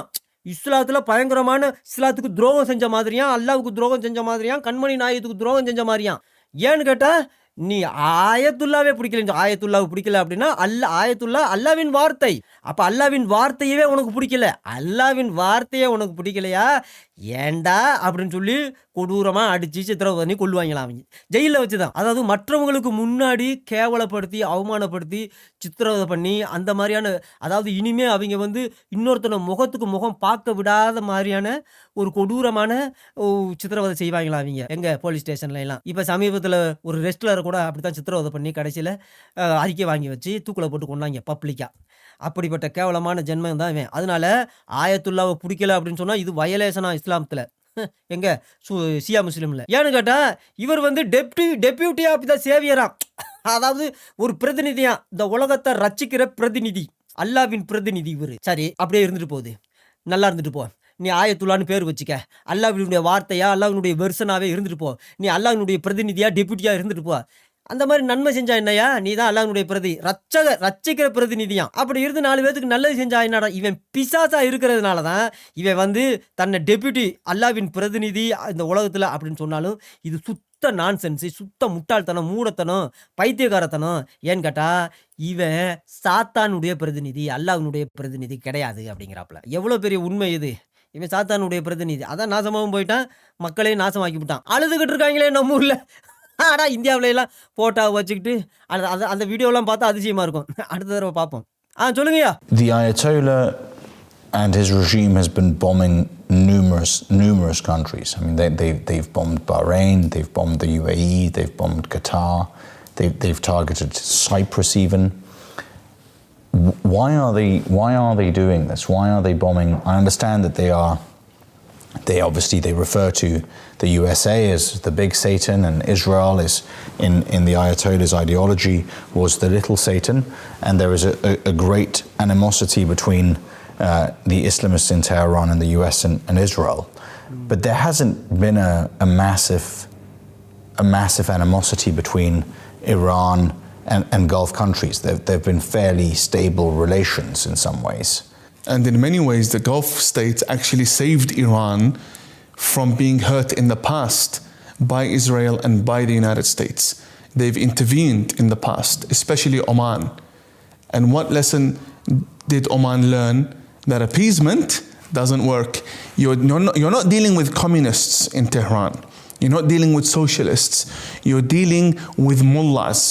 இஸ்லாத்தில் பயங்கரமான, இஸ்லாத்துக்கு துரோகம் செஞ்ச மாதிரியாம், அல்லாவுக்கு துரோகம் செஞ்ச மாதிரியாம், கண்மணி நாயத்துக்கு துரோகம் செஞ்ச மாதிரியாம். ஏன்னு கேட்டால் நீ ஆயத்துல்லாவே பிடிக்கல, ஆயத்துல்லாவை பிடிக்கல அப்படின்னா ஆயத்துல்லா அல்லாவின் வார்த்தை. அப்போ அல்லாவின் வார்த்தையவே உனக்கு பிடிக்கல, அல்லாவின் வார்த்தையே உனக்கு பிடிக்கலையா, ஏண்டா அப்படின்னு சொல்லி கொடூரமாக அடித்து சித்திரவதை பண்ணி கொள்ளுவாங்களாம் அவங்க ஜெயிலில் வச்சு தான். அதாவது மற்றவங்களுக்கு முன்னாடி கேவலப்படுத்தி அவமானப்படுத்தி சித்திரவதை பண்ணி அந்த மாதிரியான, அதாவது இனிமே அவங்க வந்து இன்னொருத்தனை முகத்துக்கு முகம் பார்க்க விடாத மாதிரியான ஒரு கொடூரமான சித்திரவதை செய்வாங்களாம் அவங்க எங்கள் போலீஸ் ஸ்டேஷன்ல எல்லாம். இப்போ சமீபத்தில் ஒரு ரெஸ்ட்லரை கூட அப்படி தான் சித்திரவதை பண்ணி கடைசியில் அறிக்கை வாங்கி வச்சு தூக்கில் போட்டு கொண்டாங்க பப்ளிக்காக. அப்படிப்பட்ட கேவலமான ஜென்மம் தான் இவன். அதனால ஆயத்துல்லாவை பிடிக்கல அப்படின்னு சொன்னால் இது வயலேஷனா இஸ்லாமத்தில், எங்க ஷியா முஸ்லீமில். ஏன்னு கேட்டால் இவர் வந்து டெப்யூட்டி ஆஃப் த சேவியரா, அதாவது ஒரு பிரதிநிதியா, இந்த உலகத்தை ரட்சிக்கிற பிரதிநிதி, அல்லாவின் பிரதிநிதி இவர். சரி, அப்படியே இருந்துட்டு போகுது, நல்லா இருந்துட்டு போ. நீ ஆயத்துல்லான்னு பேர் வச்சுக்க, அல்லாவினுடைய வார்த்தையா அல்லாவினுடைய வெர்சனாவே இருந்துட்டு போ, நீ அல்லாவினுடைய பிரதிநிதியா டெப்யூட்டியா இருந்துட்டு போ. அந்த மாதிரி நன்மை செஞ்சா என்னையா, நீ தான் அல்லாஹ்வுடைய பிரதி ரட்சிக்கிற பிரதிநிதியாம். அப்படி இருந்து 4 பேத்துக்கு நல்லது செஞ்சா என்னடா, இவன் பிசாசா இருக்கிறதுனால தான் இவன் வந்து தன்னை டெப்யூட்டி அல்லாஹ்வின் பிரதிநிதி இந்த உலகத்துல அப்படின்னு சொன்னாலும் இது சுத்த நான்சென்ஸ், சுத்த முட்டாள்தனம், மூடத்தனம், பைத்தியக்காரத்தனம். ஏன்னு கேட்டா இவன் சாத்தானுடைய பிரதிநிதி, அல்லாஹ்வினுடைய பிரதிநிதி கிடையாது அப்படிங்கிறாப்புல. எவ்வளவு பெரிய உண்மை இது. இவன் சாத்தானுடைய பிரதிநிதி. அதான் நாசமாவும் போயிட்டான், மக்களையும் நாசமாக்கி விட்டான். அழுதுகிட்டு இருக்காங்களே நம்ம ஊர்ல. ஆனா இந்தியாவுல எல்லாம் போட்டோ வச்சுக்கிட்டு அந்த வீடியோலாம் பார்த்தா அதிசயமா இருக்கும். அடுத்த தடவை பார்ப்போம். சொல்லுங்கய்யா. The Ayatollah and his regime has been bombing numerous countries. I mean, they've bombed Bahrain, they've bombed the UAE, they've bombed Qatar, they've targeted Cyprus even. Why are they doing this? Why are they bombing? I understand that they obviously refer to the USA as the big Satan, and Israel is in the Ayatollah's ideology was the little Satan, and there is a great animosity between the Islamists in Tehran and the US and Israel. But there hasn't been a massive animosity between Iran and Gulf countries. There've been fairly stable relations in some ways. And in many ways, the Gulf states actually saved Iran from being hurt in the past by Israel and by the United States. They've intervened in the past, especially Oman. And what lesson did Oman learn? That appeasement doesn't work. You're not dealing with communists in Tehran. You're not dealing with socialists. You're dealing with mullahs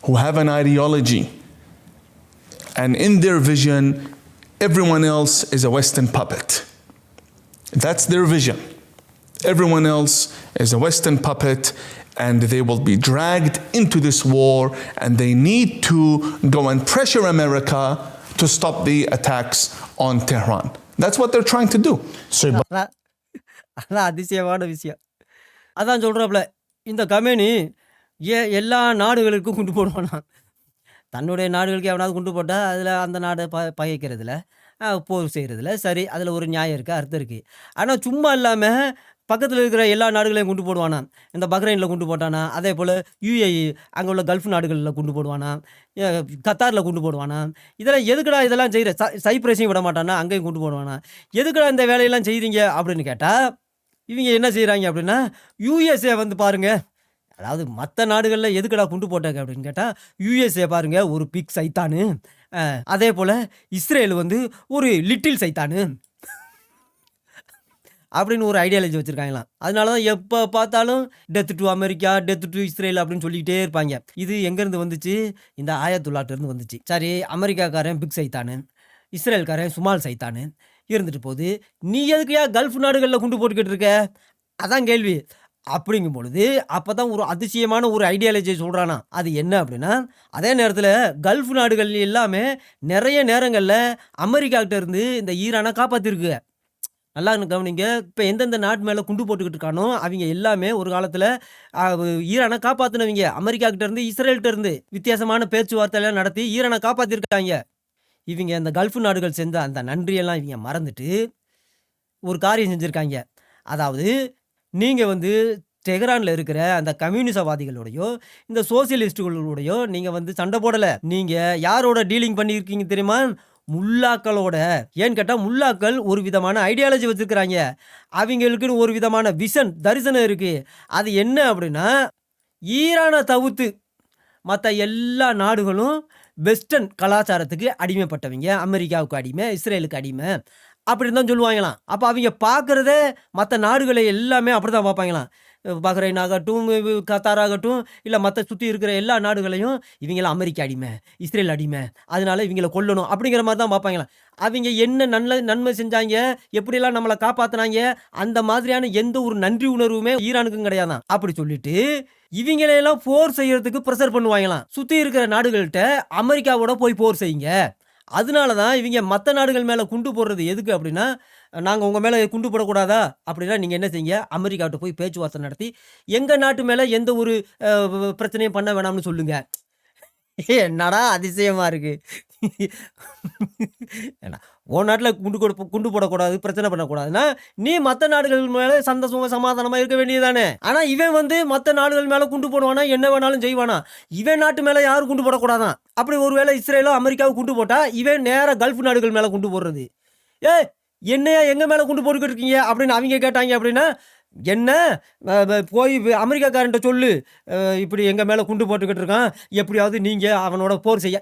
who have an ideology. And in their vision, everyone else is a Western puppet. That's their vision. Everyone else is a Western puppet, and they will be dragged into this war, and they need to go and pressure America to stop the attacks on Tehran. That's what they're trying to do. So, அதான் அதிசயமான விஷயம். அதான் சொல்றாப்புல, இந்த Khamenei எல்லா நாடுகளுக்கும் கொண்டு போடுவானா. தன்னுடைய நாடுகளுக்கு எவனாவது கொண்டு போட்டால் அதில் அந்த நாடை பகைக்கிறதுல போர் செய்கிறதுல சரி, அதில் ஒரு நியாயம் இருக்குது, அர்த்தம் இருக்குது. ஆனால் சும்மா இல்லாமல் பக்கத்தில் இருக்கிற எல்லா நாடுகளையும் கொண்டு போடுவானா. இந்த பஹ்ரைனில் கொண்டு போட்டானா, அதே போல் யுஏஇ அங்கே உள்ள கல்ஃப் நாடுகளில் கொண்டு போடுவானா, கத்தாரில் கொண்டு போடுவானா. இதெல்லாம் எதுக்குடா இதெல்லாம் செய்கிற? சைப்ரஸையும் விட மாட்டானா, அங்கேயும் கொண்டு போடுவானா. எதுக்குடா இந்த வேலையெல்லாம் செய்கிறீங்க அப்படின்னு கேட்டால் இவங்க என்ன செய்கிறாங்க அப்படின்னா, யூஎஸ்ஏ வந்து பாருங்கள், அதாவது மற்ற நாடுகளில் எதுக்கடா கொண்டு போட்டாங்க அப்படின்னு கேட்டால் யூஎஸ்ஏ பாருங்கள் ஒரு பிக் சைத்தானு, அதே போல் இஸ்ரேல் வந்து ஒரு லிட்டில் சைத்தானு அப்படின்னு ஒரு ஐடியாலஜி வச்சுருக்காங்களாம். அதனால தான் எப்போ பார்த்தாலும் death to America, death to Israel அப்படின்னு சொல்லிக்கிட்டே இருப்பாங்க. இது எங்கேருந்து வந்துச்சு? இந்த ஆயத்துல்லாட்டிருந்து வந்துச்சு. சரி, அமெரிக்காக்காரன் பிக் சைத்தானு, இஸ்ரேல்காரன் சுமால் சைத்தானு இருந்துட்டு போகுது. நீ எதுக்கையா கல்ஃப் நாடுகளில் கொண்டு போட்டுக்கிட்டு இருக்க? அதான் கேள்வி. அப்படிங்கும் பொழுது அப்போ தான் ஒரு அதிசயமான ஒரு ஐடியாலஜி சொல்கிறானா. அது என்ன அப்படின்னா, அதே நேரத்தில் கல்ஃப் நாடுகள் எல்லாமே நிறைய நேரங்களில் அமெரிக்காக்கிட்ட இருந்து இந்த ஈரானை காப்பாற்றிருக்கு. நல்லா கவனிங்க. இப்போ எந்தெந்த நாட்டு மேலே குண்டு போட்டுக்கிட்டு இருக்கானோ அவங்க எல்லாமே ஒரு காலத்தில் ஈரானை காப்பாற்றினவங்க. அமெரிக்காக்கிட்ட இருந்து இஸ்ரேல்கிட்ட இருந்து வித்தியாசமான பேச்சுவார்த்தையெல்லாம் நடத்தி ஈரானை காப்பாற்றிருக்காங்க. இவங்க இந்த கல்ஃப் நாடுகள் செஞ்ச அந்த நன்றியெல்லாம் இவங்க மறந்துட்டு ஒரு காரியம் செஞ்சுருக்காங்க. அதாவது நீங்கள் வந்து டெஹ்ரானில் இருக்கிற அந்த கம்யூனிசவாதிகளோடையோ இந்த சோசியலிஸ்ட்டுகளோடையோ நீங்கள் வந்து சண்டை போடலை. நீங்கள் யாரோட டீலிங் பண்ணியிருக்கீங்க தெரியுமா? முல்லாக்களோட. ஏன்னு கேட்டால் முல்லாக்கள் ஒரு விதமான ஐடியாலஜி வச்சுருக்கிறாங்க. அவங்களுக்குன்னு ஒரு விதமான விஷன், தரிசனம் இருக்குது. அது என்ன அப்படின்னா, ஈரானை தவிர்த்து மற்ற எல்லா நாடுகளும் வெஸ்டர்ன் கலாச்சாரத்துக்கு அடிமைப்பட்டவங்க. அமெரிக்காவுக்கு அடிமை, இஸ்ரேலுக்கு அடிமை அப்படின்னு தான் சொல்லுவாங்களாம். அப்போ அவங்க பார்க்குறதே மற்ற நாடுகளை எல்லாமே அப்படி தான் பார்ப்பாங்களாம். பஹ்ரைன் ஆகட்டும், கத்தார் ஆகட்டும், இல்லை மற்ற சுற்றி இருக்கிற எல்லா நாடுகளையும் இவங்களாம் அமெரிக்கா அடிமை, இஸ்ரேல் அடிமை, அதனால இவங்களை கொல்லணும் அப்படிங்கிற மாதிரி தான் பார்ப்பாங்களாம். அவங்க என்ன நன்மை செஞ்சாங்க, எப்படியெல்லாம் நம்மளை காப்பாற்றினாங்க, அந்த மாதிரியான எந்த ஒரு நன்றி உணர்வுமே ஈரானுக்கும் கிடையாதான். அப்படி சொல்லிட்டு இவங்களையெல்லாம் போர் செய்யறதுக்கு ப்ரெஷர் பண்ணுவாங்களாம். சுற்றி இருக்கிற நாடுகள்கிட்ட அமெரிக்காவோட போய் போர் செய்யுங்க. அதனால தான் இவங்க மற்ற நாடுகள் மேலே குண்டு போடுறது எதுக்கு அப்படின்னா, நாங்கள் உங்கள் மேலே குண்டு போடக்கூடாதா அப்படின்னா நீங்கள் என்ன செய்யுங்க, அமெரிக்காவிட்ட போய் பேச்சுவார்த்தை நடத்தி எங்கள் நாட்டு மேலே எந்த ஒரு பிரச்சனையும் பண்ண வேணாம்னு சொல்லுங்க. என்னடா அதிசயமாக இருக்குது. ஏன்னா உன் நாட்டில் குண்டு போடக்கூடாது, பிரச்சனை பண்ணக்கூடாதுன்னா நீ மற்ற நாடுகள் மேலே சந்தோஷமா சமாதானமாக இருக்க வேண்டியதானே. ஆனால் இவன் வந்து மற்ற நாடுகள் மேலே குண்டு போடுவானா, என்ன வேணாலும் செய்வானா. இவன் நாட்டு மேலே யாரும் குண்டு போடக்கூடாதான். அப்படி ஒருவேளை இஸ்ரேலோ அமெரிக்காவோ குண்டு போட்டால் இவன் நேராக கல்ஃப் நாடுகள் மேலே குண்டு போடுறது. ஏ என்னையா எங்கள் மேலே குண்டு போட்டுக்கிட்டு இருக்கீங்க அப்படின்னு அவங்க கேட்டாங்க. அப்படின்னா என்ன போய் அமெரிக்காக்காரன்ட்ட சொல்லு, இப்படி எங்கள் மேலே குண்டு போட்டுக்கிட்டு இருக்கான், எப்படியாவது நீங்கள் அவனோட போர் செய்ய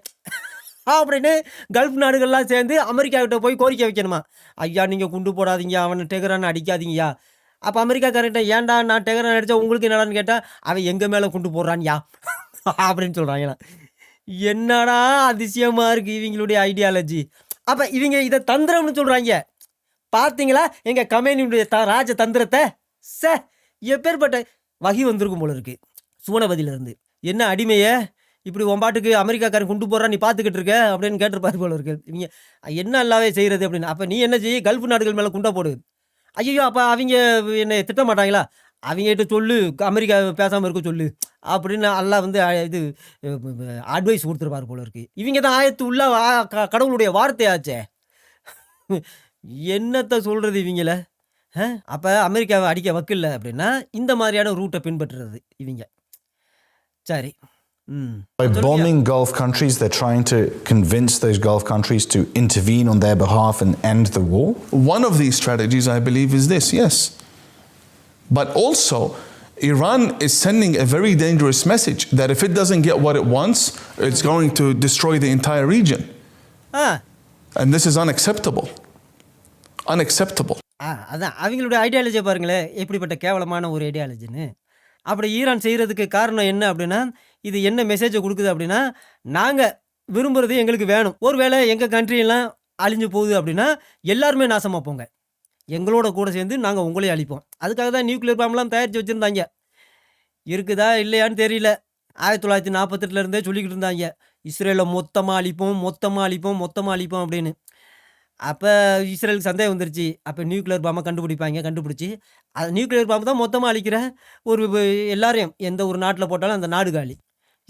அப்படின்னு கல்ஃப் நாடுகள்லாம் சேர்ந்து அமெரிக்காக்கிட்ட போய் கோரிக்கை வைக்கணுமா. ஐயா நீங்கள் குண்டு போடாதீங்க, அவனை டெஹரான் அடிக்காதீங்கய்யா. அப்போ அமெரிக்காக்காரன்ட்ட ஏன்டா நான் டெஹரான் அடித்தா உங்களுக்கு என்னடான்னு கேட்டால் அவன் எங்கள் மேலே குண்டு போடுறான்யா அப்படின்னு சொல்கிறாங்களா. என்னடா அதிசயமாக இருக்குது இவங்களுடைய ஐடியாலஜி. அப்போ இவங்க இதை தந்திரம்னு சொல்கிறாங்க. பார்த்தீங்களா எங்கள் கம்பெனியுடைய ராஜ தந்திரத்தை. எப்பேற்பட்ட வகை வந்திருக்கும் போல இருக்கு சுவனபதியிலிருந்து. என்ன அடிமையே இப்படி ஒம்பாட்டுக்கு அமெரிக்காக்காரன் குண்டு போடுறான் நீ பார்த்துக்கிட்டு இருக்க அப்படின்னு கேட்டிருப்பாரு போல இருக்கு. இவங்க என்ன நல்லாவே செய்கிறது அப்படின்னு. அப்போ நீ என்ன செய்ய, கல்ஃப் நாடுகள் மேலே குண்டா போடு. ஐயோ அப்போ அவங்க என்னை திட்ட மாட்டாங்களா, அவங்ககிட்ட சொல்லு அமெரிக்கா பேசாமல் இருக்க சொல்லு அப்படின்னு எல்லாம் வந்து இது அட்வைஸ் கொடுத்துருப்பாரு போல இருக்கு. இவங்க தான் ஆயத்து உள்ள கடவுளுடைய வார்த்தையாச்சே. என்னத்தை சொல்கிறது இவங்கள. அப்போ அமெரிக்காவை அடிக்க வக்கில்ல அப்படின்னா இந்த மாதிரியான ரூட்டை பின்பற்றுறது இவங்க. சரி. By bombing Gulf countries, they're trying to convince those Gulf countries to intervene on their behalf and end the war? One of these strategies, I believe, is this, yes. But also, Iran is sending a very dangerous message that if it doesn't get what it wants, it's going to destroy the entire region. And this is unacceptable. Unacceptable. அதான் அவங்களுடைய ஐடியாலஜியை பாருங்களேன், எப்படிப்பட்ட கேவலமான ஒரு ஐடியாலஜின்னு. அப்படி Iran செய்கிறதுக்கு காரணம் என்ன அப்படின்னா, இது என்ன மெசேஜை கொடுக்குது அப்படின்னா, நாங்கள் விரும்புகிறது எங்களுக்கு வேணும். ஒரு வேளை எங்கள் கண்ட்ரியெல்லாம் அழிஞ்சு போகுது அப்படின்னா எல்லாருமே நாசமாக போங்க, எங்களோட கூட சேர்ந்து நாங்கள் உங்களையும் அழிப்போம். அதுக்காக தான் நியூக்ளியர் பாம்லாம் தயாரித்து வச்சுருந்தாங்க. இருக்குதா இல்லையான்னு தெரியல. 1948 சொல்லிக்கிட்டு இருந்தாங்க இஸ்ரேலை மொத்தமாக அழிப்போம் அப்படின்னு. அப்போ இஸ்ரேலுக்கு சந்தேகம் வந்துருச்சு. அப்போ நியூக்ளியர் பாம்பை கண்டுபிடிச்சு அது நியூக்ளியர் பாம்பு தான் மொத்தமாக அழிக்கிற ஒரு எல்லாரையும் எந்த ஒரு நாட்டில் போட்டாலும் அந்த நாடு காலி.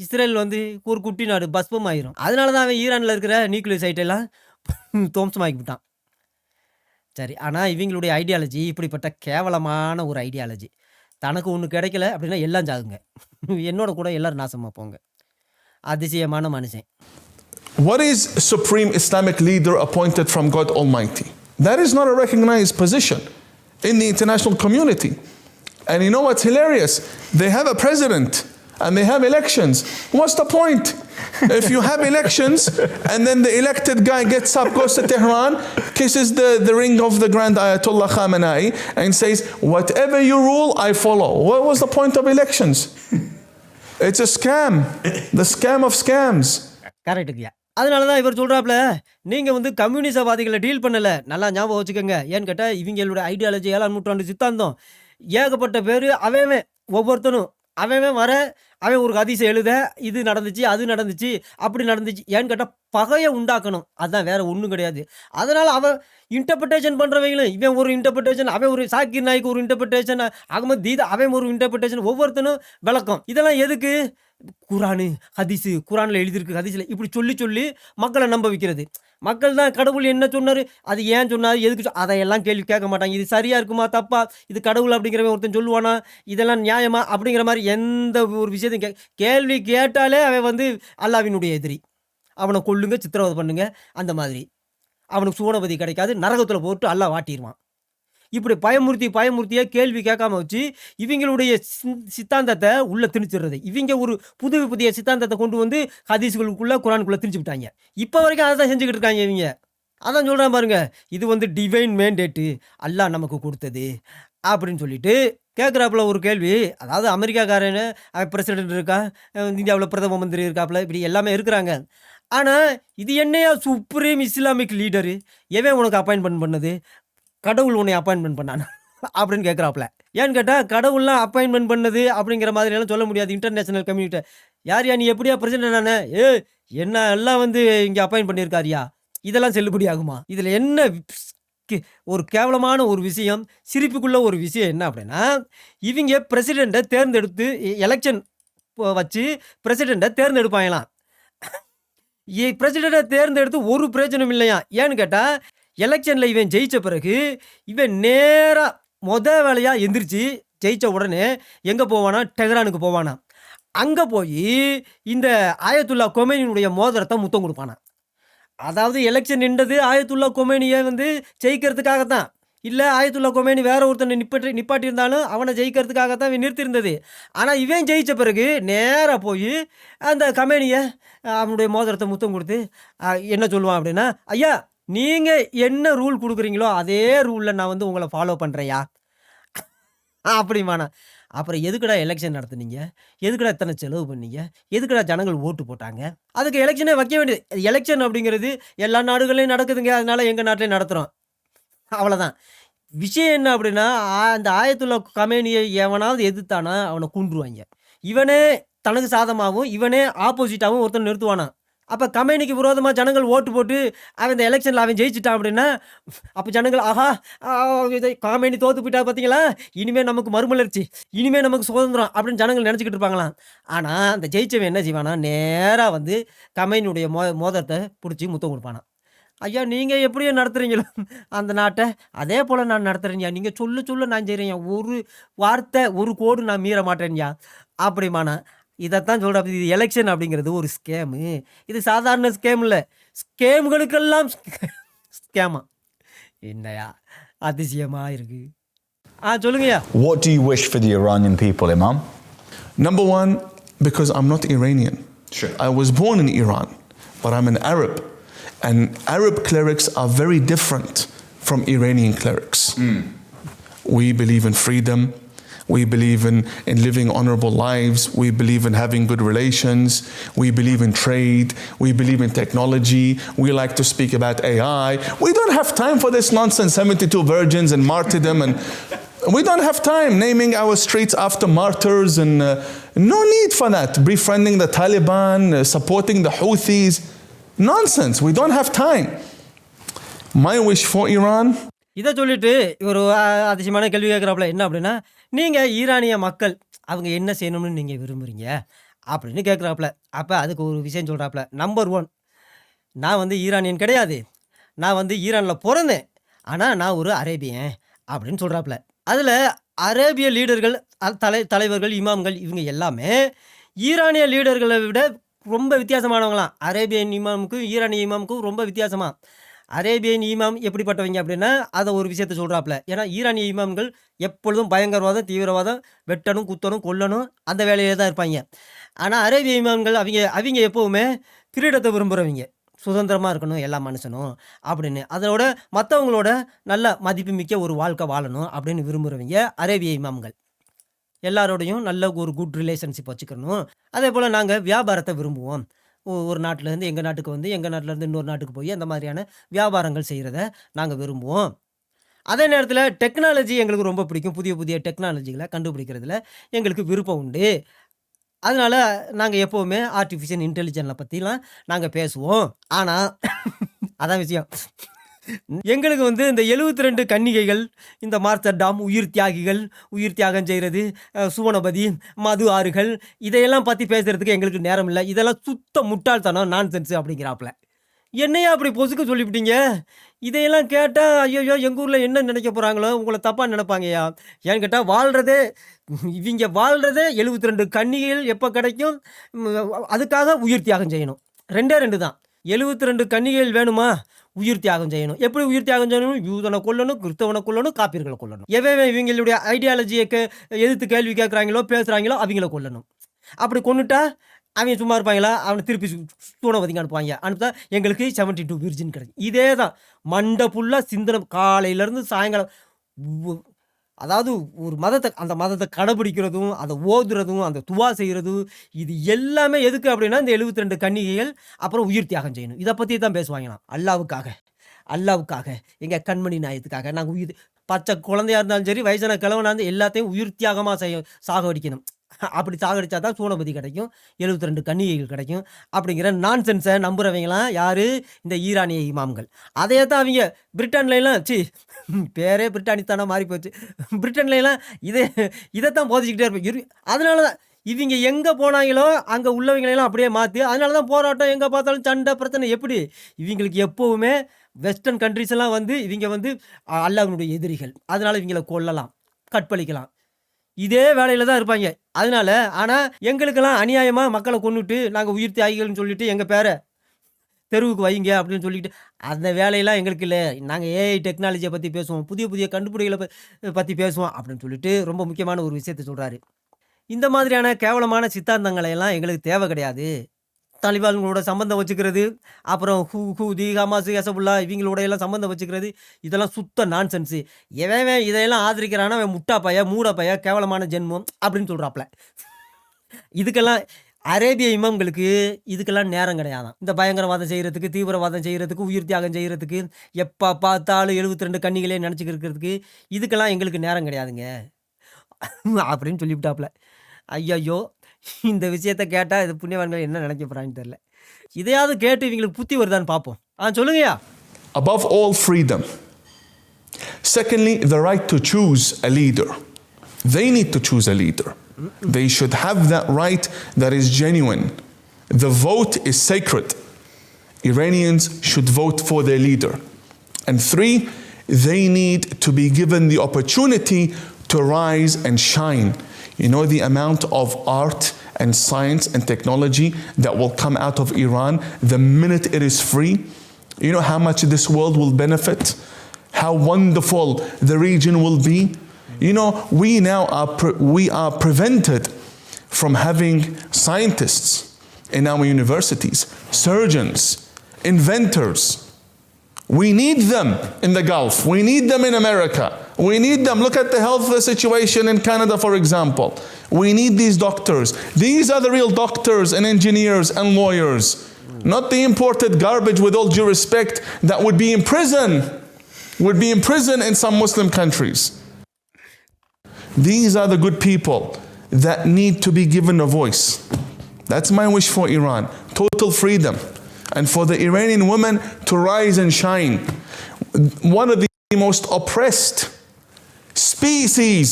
இஸ்ரேல் வந்து ஒரு குட்டி நாடு, பஸ்பம் ஆயிரும். அதனால தான் அவன் ஈரானில் இருக்கிற நியூக்ளியர் சைட்டெல்லாம் துவம்சமாக்கிவிட்டான். சரி, ஆனால் இவங்களுடைய ஐடியாலஜி இப்படிப்பட்ட கேவலமான ஒரு ஐடியாலஜி. தனக்கு ஒன்று கிடைக்கல அப்படின்னா எல்லாம் சாகுங்க, என்னோட கூட எல்லோரும் நாசமாக போங்க. அதிசயமான மனுஷன். What is supreme Islamic leader appointed from God Almighty? That is not a recognized position in the international community. And you know what's hilarious? They have a president and they have elections. What's the point? If you have elections and then the elected guy gets up, goes to Tehran, kisses the ring of the Grand Ayatollah Khamenei and says, whatever you rule, I follow. What was the point of elections? It's a scam. The scam of scams. கரெக்டுங்கய்யா. அதனால தான் இவர் சொல்கிறாப்புல, நீங்கள் வந்து கம்யூனிசவாதிகளை deal பண்ணலை. நல்லா ஞாபகம் வச்சுக்கோங்க. ஏன்னு கேட்டால் இவங்களோட ஐடியாலஜி 7ஆம் நூற்றாண்டு சித்தாந்தம் ஏகப்பட்ட பேர் அவன் ஒவ்வொருத்தனும் அவன் ஒரு ஹதீஸை எழுத இது நடந்துச்சு அது நடந்துச்சு அப்படி நடந்துச்சு. ஏன்னு கேட்டால் பகையை உண்டாக்கணும், அதுதான் வேறு ஒன்றும் கிடையாது. அதனால் அவன் இன்டர்பிரேஷன் பண்ணுறவங்களும் இவன் ஒரு இன்டர்பிரேஷன், அவன் ஒரு சாக்கிர் நாய்க்கு ஒரு இன்டர்பிரேஷன், அகமது தீத் அவன் ஒரு இன்டர்பிரேஷன், ஒவ்வொருத்தனும் விளக்கம். இதெல்லாம் எதுக்கு? குரானு ஹதீஸு, குரானில் எழுதியிருக்கு ஹதீஸில் இப்படி சொல்லி மக்களை நம்ப வைக்கிறது. மக்கள் தான் கடவுள் என்ன சொன்னார், அது ஏன் சொன்னார், எதுக்கு அதையெல்லாம் கேள்வி கேட்க மாட்டாங்க. இது சரியாக இருக்குமா தப்பா, இது கடவுள் அப்படிங்கிறவன் ஒருத்தன் சொல்லுவானா, இதெல்லாம் நியாயமா அப்படிங்கிற மாதிரி எந்த ஒரு விஷயத்தையும் கேள்வி கேட்டாலே அவன் வந்து அல்லாஹ்வினுடைய எதிரி. அவனை கொல்லுங்க, சித்திரவதை பண்ணுங்க, அந்த மாதிரி. அவனுக்கு சூனபதி கிடைக்காது, நரகத்தில் போட்டு அல்லாஹ் வாட்டிடுவான். இப்படி பயமுறுத்தியே கேள்வி கேட்காம வச்சு இவங்களுடைய சித்தாந்தத்தை உள்ளே திணிச்சிடுறது. இவங்க ஒரு புதிய சித்தாந்தத்தை கொண்டு வந்து ஹதீஸ்களுக்குள்ளே குரானுக்குள்ளே திணிச்சு விட்டாங்க. இப்போ வரைக்கும் அதை தான் செஞ்சுக்கிட்டு இருக்காங்க இவங்க. அதான் சொல்கிறான் பாருங்க, இது வந்து டிவைன் மேண்டேட்டு, அல்லாஹ் நமக்கு கொடுத்தது அப்படின்னு சொல்லிட்டு கேட்குறாப்புல ஒரு கேள்வி. அதாவது அமெரிக்காக்காரன் பிரசிடென்ட் இருக்கா, இந்தியாவில் பிரதம மந்திரி இருக்காப்புல, இப்படி எல்லாமே இருக்கிறாங்க. ஆனால் இது என்னையா சுப்ரீம் இஸ்லாமிக் லீடரு, எவன் உனக்கு அப்பாயின்மெண்ட் பண்ணது? கடவுள் உன்னை அப்பாயின்மெண்ட் பண்ணானா அப்படின்னு கேட்குறாப்புல. ஏன்னு கேட்டால் கடவுள்லாம் அப்பாயின்மெண்ட் பண்ணது அப்படிங்கிற மாதிரியெல்லாம் சொல்ல முடியாது இன்டர்நேஷ்னல் கம்யூனிட்டி. யார் நீ எப்படியா பிரசிடென்ட் நானே, என்ன எல்லாம் வந்து இங்கே அப்பாயின்ட் பண்ணியிருக்காரியா, இதெல்லாம் செல்லுபடி ஆகுமா? இதில் என்ன ஒரு கேவலமான ஒரு விஷயம், சிரிப்புக்குள்ள ஒரு விஷயம் என்ன அப்படின்னா, இவங்க பிரசிடெண்ட்டை தேர்ந்தெடுத்து எலெக்ஷன் வச்சு பிரசிடெண்ட்டை தேர்ந்தெடுப்பாங்களாம். பிரசிடெண்ட்டை தேர்ந்தெடுத்து ஒரு பிரயோஜனம் இல்லையா. ஏன்னு கேட்டால் எலெக்ஷனில் இவன் ஜெயித்த பிறகு இவன் நேராக வேலையாக எந்திரிச்சு ஜெயித்த உடனே எங்கே போவானா, டெஹரானுக்கு போவானா. அங்கே போய் இந்த ஆயத்துல்லா கொமேனியினுடைய மோதிரத்தை முத்தம் கொடுப்பானா. அதாவது எலெக்ஷன் நின்றது ஆயத்துல்லா கொமேனியை வந்து ஜெயிக்கிறதுக்காகத்தான். இல்லை ஆயத்துல்லா கொமேனி வேற ஒருத்தனை நிப்பாட்டியிருந்தாலும் அவனை ஜெயிக்கிறதுக்காகத்தான் இவன் நிறுத்தியிருந்தது. ஆனால் இவன் ஜெயித்த பிறகு நேராக போய் அந்த கமேனியை அவனுடைய மோதிரத்தை முத்தம் கொடுத்து என்ன சொல்லுவான் அப்படின்னா, ஐயா நீங்கள் என்ன ரூல் கொடுக்குறீங்களோ அதே ரூலில் நான் வந்து உங்களை ஃபாலோ பண்ணுறேயா அப்படிமாண்ணா. அப்புறம் எதுக்குடா எலெக்ஷன் நடத்துனீங்க, எதுக்குடா இத்தனை செலவு பண்ணீங்க, எதுக்குடா ஜனங்கள் ஓட்டு போட்டாங்க. அதுக்கு எலெக்ஷனே வைக்க வேண்டியது. எலெக்ஷன் அப்படிங்கிறது எல்லா நாடுகள்லையும் நடக்குதுங்க, அதனால எங்கள் நாட்டிலையும் நடத்துகிறோம், அவ்வளோதான். விஷயம் என்ன அப்படின்னா, அந்த ஆயத்துல்லா கமேனியை எவனாவது எதிர்த்தானா அவனை கொன்றுவாங்க. இவனே தனக்கு சாதமாகவும் இவனே ஆப்போசிட்டாகவும் ஒருத்தன் நிறுத்துவானா. அப்போ கமேனிக்கு விரோதமாக ஜனங்கள் ஓட்டு போட்டு அவன் இந்த எலெக்ஷனில் அவன் ஜெயிச்சிட்டான் அப்படின்னா, அப்போ ஜனங்கள் ஆஹா இதை கமேனி தோற்று போயிட்டா பார்த்தீங்களா, இனிமேல் நமக்கு மறுமலர்ச்சி, இனிமேல் நமக்கு சுதந்திரம் அப்படின்னு ஜனங்கள் நினச்சிக்கிட்டு இருப்பாங்களாம். ஆனால் அந்த ஜெயிச்சவன் என்ன செய்வானா, நேராக வந்து கமேனியுடைய மோதிரத்தை பிடிச்சி முத்தம் கொடுப்பானா. ஐயா நீங்கள் எப்படியோ நடத்துகிறீங்களோ அந்த நாட்டை, அதே போல் நான் நடத்துகிறேன்யா, நீங்கள் சொல்ல நான் செய்கிறேன்யா, ஒரு வார்த்தை ஒரு கோடு நான் மீற மாட்டேன்யா அப்படிமானா. இதைத்தான் சொல்கிற. இது எலெக்ஷன் அப்படிங்கிறது ஒரு ஸ்கேமு. இது சாதாரண ஸ்கேம் இல்லை, ஸ்கேம்களுக்கெல்லாம் ஸ்கேமா. என்னையா அதிசயமாக இருக்குது. சொல்லுங்கய்யா. What do you wish for the Iranian people, Imam? Number one, because I'm not Iranian. Sure. I was born in Iran, but I'm an Arab. And Arab clerics are very different from Iranian clerics. We believe in freedom. We believe in living honorable lives. We believe in having good relations. We believe in trade. We believe in technology. We like to speak about AI. We don't have time for this nonsense, 72 virgins and martyrdom. And we don't have time naming our streets after martyrs. And no need for that. Befriending the Taliban, supporting the Houthis. Nonsense. We don't have time. My wish for Iran. இதை சொல்லிட்டு இவர் அதிசயமான கேள்வி கேட்குறாப்புல. என்ன அப்படின்னா, நீங்கள் ஈரானிய மக்கள் அவங்க என்ன செய்யணும்னு நீங்கள் விரும்புகிறீங்க அப்படின்னு கேட்குறாப்புல. அப்போ அதுக்கு ஒரு விஷயம் சொல்கிறாப்புல. நம்பர் 1, நான் வந்து ஈரானியன் கிடையாது, நான் வந்து ஈரானில் பிறந்தேன், ஆனால் நான் ஒரு அரேபியன் அப்படின்னு சொல்கிறாப்புல. அதில் அரேபிய லீடர்கள், தலைவர்கள், இமாம்கள் இவங்க எல்லாமே ஈரானிய லீடர்களை விட ரொம்ப வித்தியாசமானவங்களாம். அரேபியன் இமாமுக்கும் ஈரானிய இமாமுக்கும் ரொம்ப வித்தியாசமாக. அரேபியன் இமாம் எப்படிப்பட்டவங்க அப்படின்னா அதை ஒரு விஷயத்த சொல்கிறாப்புல. ஏன்னா ஈரானிய இமாம்கள் எப்பொழுதும் பயங்கரவாதம், தீவிரவாதம், வெட்டணும், குத்தணும், கொல்லணும் அந்த வேலையிலே தான் இருப்பாங்க. ஆனால் அரேபிய இமாம்கள் அவங்க எப்போவுமே ஃப்ரீடத்தை விரும்புகிறவங்க, சுதந்திரமாக இருக்கணும் எல்லா மனுஷனும் அப்படின்னு, அதோட மற்றவங்களோட நல்ல மதிப்பு மிக்க ஒரு வாழ்க்கை வாழணும் அப்படின்னு விரும்புகிறவங்க அரேபிய இமாம்கள். எல்லாரோடையும் நல்ல ஒரு குட் ரிலேஷன்ஷிப் வச்சுக்கணும். அதே போல் நாங்கள் வியாபாரத்தை விரும்புவோம். ஒரு நாட்டிலேருந்து எங்கள் நாட்டுக்கு வந்து எங்கள் நாட்டிலேருந்து இன்னொரு நாட்டுக்கு போய் அந்த மாதிரியான வியாபாரங்கள் செய்கிறத நாங்கள் விரும்புவோம். அதே நேரத்தில் டெக்னாலஜி எங்களுக்கு ரொம்ப பிடிக்கும். புதிய புதிய டெக்னாலஜிகளை கண்டுபிடிக்கிறதுல எங்களுக்கு விருப்பம் உண்டு. அதனால் நாங்கள் எப்போவுமே ஆர்டிஃபிஷியல் இன்டெலிஜென்ஸை பற்றிலாம் நாங்கள் பேசுவோம். ஆனால் அதான் விஷயம், எங்களுக்கு வந்து இந்த 72 கன்னிகைகள், இந்த மார்த்தர்டாம், உயிர் தியாகிகள், உயிர் தியாகம் செய்கிறது, சுவனபதி, மது ஆறுகள், இதையெல்லாம் பற்றி பேசுகிறதுக்கு எங்களுக்கு நேரம் இல்லை. இதெல்லாம் சுத்த முட்டாள்தனம், நான்சென்ஸ் அப்படிங்கிறாப்புல. என்னையா அப்படி பொசுக்க சொல்லிவிட்டீங்க, இதையெல்லாம் கேட்டால் ஐயோ எங்கள் ஊரில் என்ன நினைக்க போகிறாங்களோ, உங்களை தப்பாக நினைப்பாங்கய்யா. ஏன்னு கேட்டால் இவங்க வாழ்கிறதே 72 கன்னிகைகள் எப்போ கிடைக்கும், அதுக்காக உயிர் தியாகம் செய்யணும். 2 தான். 72 கன்னிகைகள் வேணுமா, உயிர் தியாகம் செய்யணும். எப்படி உயிர் தியாகம் செய்யணும், யூதனை கொல்லணும், கிறிஸ்தவனை கொல்லணும், காப்பீர்களை கொல்லணும். இவங்களுடைய ஐடியாலஜியை எதிர்த்து கேள்வி கேட்குறாங்களோ பேசுகிறாங்களோ அவங்கள கொல்லணும். அப்படி கொண்டுட்டா அவங்க சும்மா இருப்பாங்களா, அவனை திருப்பி சூனவதிங்க அனுப்புத்தா எங்களுக்கு 72 விர்ஜின் கிடைக்கும். இதே தான் மண்டை ஃபுல்லாக சிந்தனை காலையிலேருந்து சாயங்காலம். அதாவது ஒரு அந்த மதத்தை கடைபிடிக்கிறதும், அதை ஓதுறதும், அந்த துவா செய்கிறதும், இது எல்லாமே எதுக்கு அப்படின்னா இந்த 72 கன்னிகைகள் அப்புறம் உயிர் தியாகம் செய்யணும். இதை பற்றி தான் பேசுவாங்களாம். அல்லாவுக்காக எங்கள் கண்மணி நாயத்துக்காக நாங்கள் உயிர், பச்சை குழந்தையாக இருந்தாலும் சரி, வயசான கிழவனாக இருந்து எல்லாத்தையும் உயிர் தியாகமாக சாகடிக்கணும். அப்படி சாகடிச்சா தான் சூனபதி கிடைக்கும், 72 கன்னிகைகள் கிடைக்கும் அப்படிங்கிற நான்சென்ஸை நம்புகிறவங்களாம் யார், இந்த ஈரானிய இமாம்கள். அதையே தான் அவங்க பிரிட்டன்லாம் பேரே பிரிட்டானித்தானே மாறி போச்சு. பிரிட்டன்லாம் இதைத்தான் போதிச்சுக்கிட்டே இருப்பேன். அதனால தான் இவங்க எங்கே போனாங்களோ அங்கே உள்ளவங்களெல்லாம் அப்படியே மாற்றி, அதனால தான் போராட்டம், எங்கே பார்த்தாலும் சண்டை பிரச்சனை. எப்படி இவங்களுக்கு எப்போவுமே வெஸ்டர்ன் கண்ட்ரிஸ் எல்லாம் வந்து இவங்க வந்து அல்லாஹ்வினுடைய எதிரிகள், அதனால இவங்களை கொல்லலாம், கற்பழிக்கலாம், இதே வேலையில் தான் இருப்பாங்க. அதனால ஆனால் எங்களுக்கெல்லாம் அநியாயமாக மக்களை கொன்னுட்டு நாங்கள் உயிர் தியாகிகள்னு சொல்லிட்டு எங்கள் பேரை தெருவுக்கு வைங்க அப்படின்னு சொல்லிட்டு அந்த வேலையெல்லாம் எங்களுக்கு இல்லை. நாங்கள் ஏஐ டெக்னாலஜியை பற்றி பேசுவோம், புதிய புதிய கண்டுபிடிகளை பற்றி பேசுவோம் அப்படின்னு சொல்லிட்டு ரொம்ப முக்கியமான ஒரு விஷயத்தை சொல்கிறாரு. இந்த மாதிரியான கேவலமான சித்தாந்தங்களை எல்லாம் எங்களுக்கு தேவை கிடையாது. தாலிபான்களோட சம்பந்தம் வச்சுக்கிறது, அப்புறம் ஹூதி, ஹமாஸ், ஹெசபுல்லா இவங்களோட எல்லாம் சம்பந்தம் வச்சுக்கிறது, இதெல்லாம் சுத்த நான்சென்ஸு. எவன் இதையெல்லாம் ஆதரிக்கிறான்னா அவன் முட்டா பைய, மூட பைய, கேவலமான ஜென்மம் அப்படின்னு சொல்கிறாப்புல. இதுக்கெல்லாம் அரேபிய இமாம்களுக்கு இதுக்கெல்லாம் நேரம் கிடையாதான். இந்த பயங்கரவாதம் செய்கிறதுக்கு, தீவிரவாதம் செய்கிறதுக்கு, உயிர் தியாகம் செய்கிறதுக்கு, எப்போ பார்த்தாலும் 72 கன்னிகளே நினச்சிக்கிட்டு இருக்கிறதுக்கு, இதுக்கெல்லாம் எங்களுக்கு நேரம் கிடையாதுங்க அப்படின்னு சொல்லிவிட்டாப்புல. ஐயையோ! இந்த விஷயத்த கேட்டா இது புண்ணியவான்கள் என்ன நினைக்க போறாங்கன்னு தெரியல. இதையாவது கேட்டு இவங்களுக்கு புத்தி வருதான்னு பார்ப்போம். சொல்லுங்கய்யா. Above all, freedom. Secondly, the right to choose a leader. They need to choose a leader. They should have that right that is genuine. The vote is sacred. Iranians should vote for their leader. And three, they need to be given the opportunity to rise and shine. You know the amount of art and science and technology that will come out of Iran the minute it is free? You know how much this world will benefit? How wonderful the region will be? You know, we now are prevented from having scientists in our universities, surgeons, inventors. We need them in the Gulf. We need them in America. We need them. Look at the health situation in Canada, for example. We need these doctors. These are the real doctors and engineers and lawyers, not the imported garbage, with all due respect, that would be in prison in some Muslim countries. These are the good people that need to be given a voice. That's my wish for Iran. Total freedom. And for the Iranian women to rise and shine. One of the most oppressed species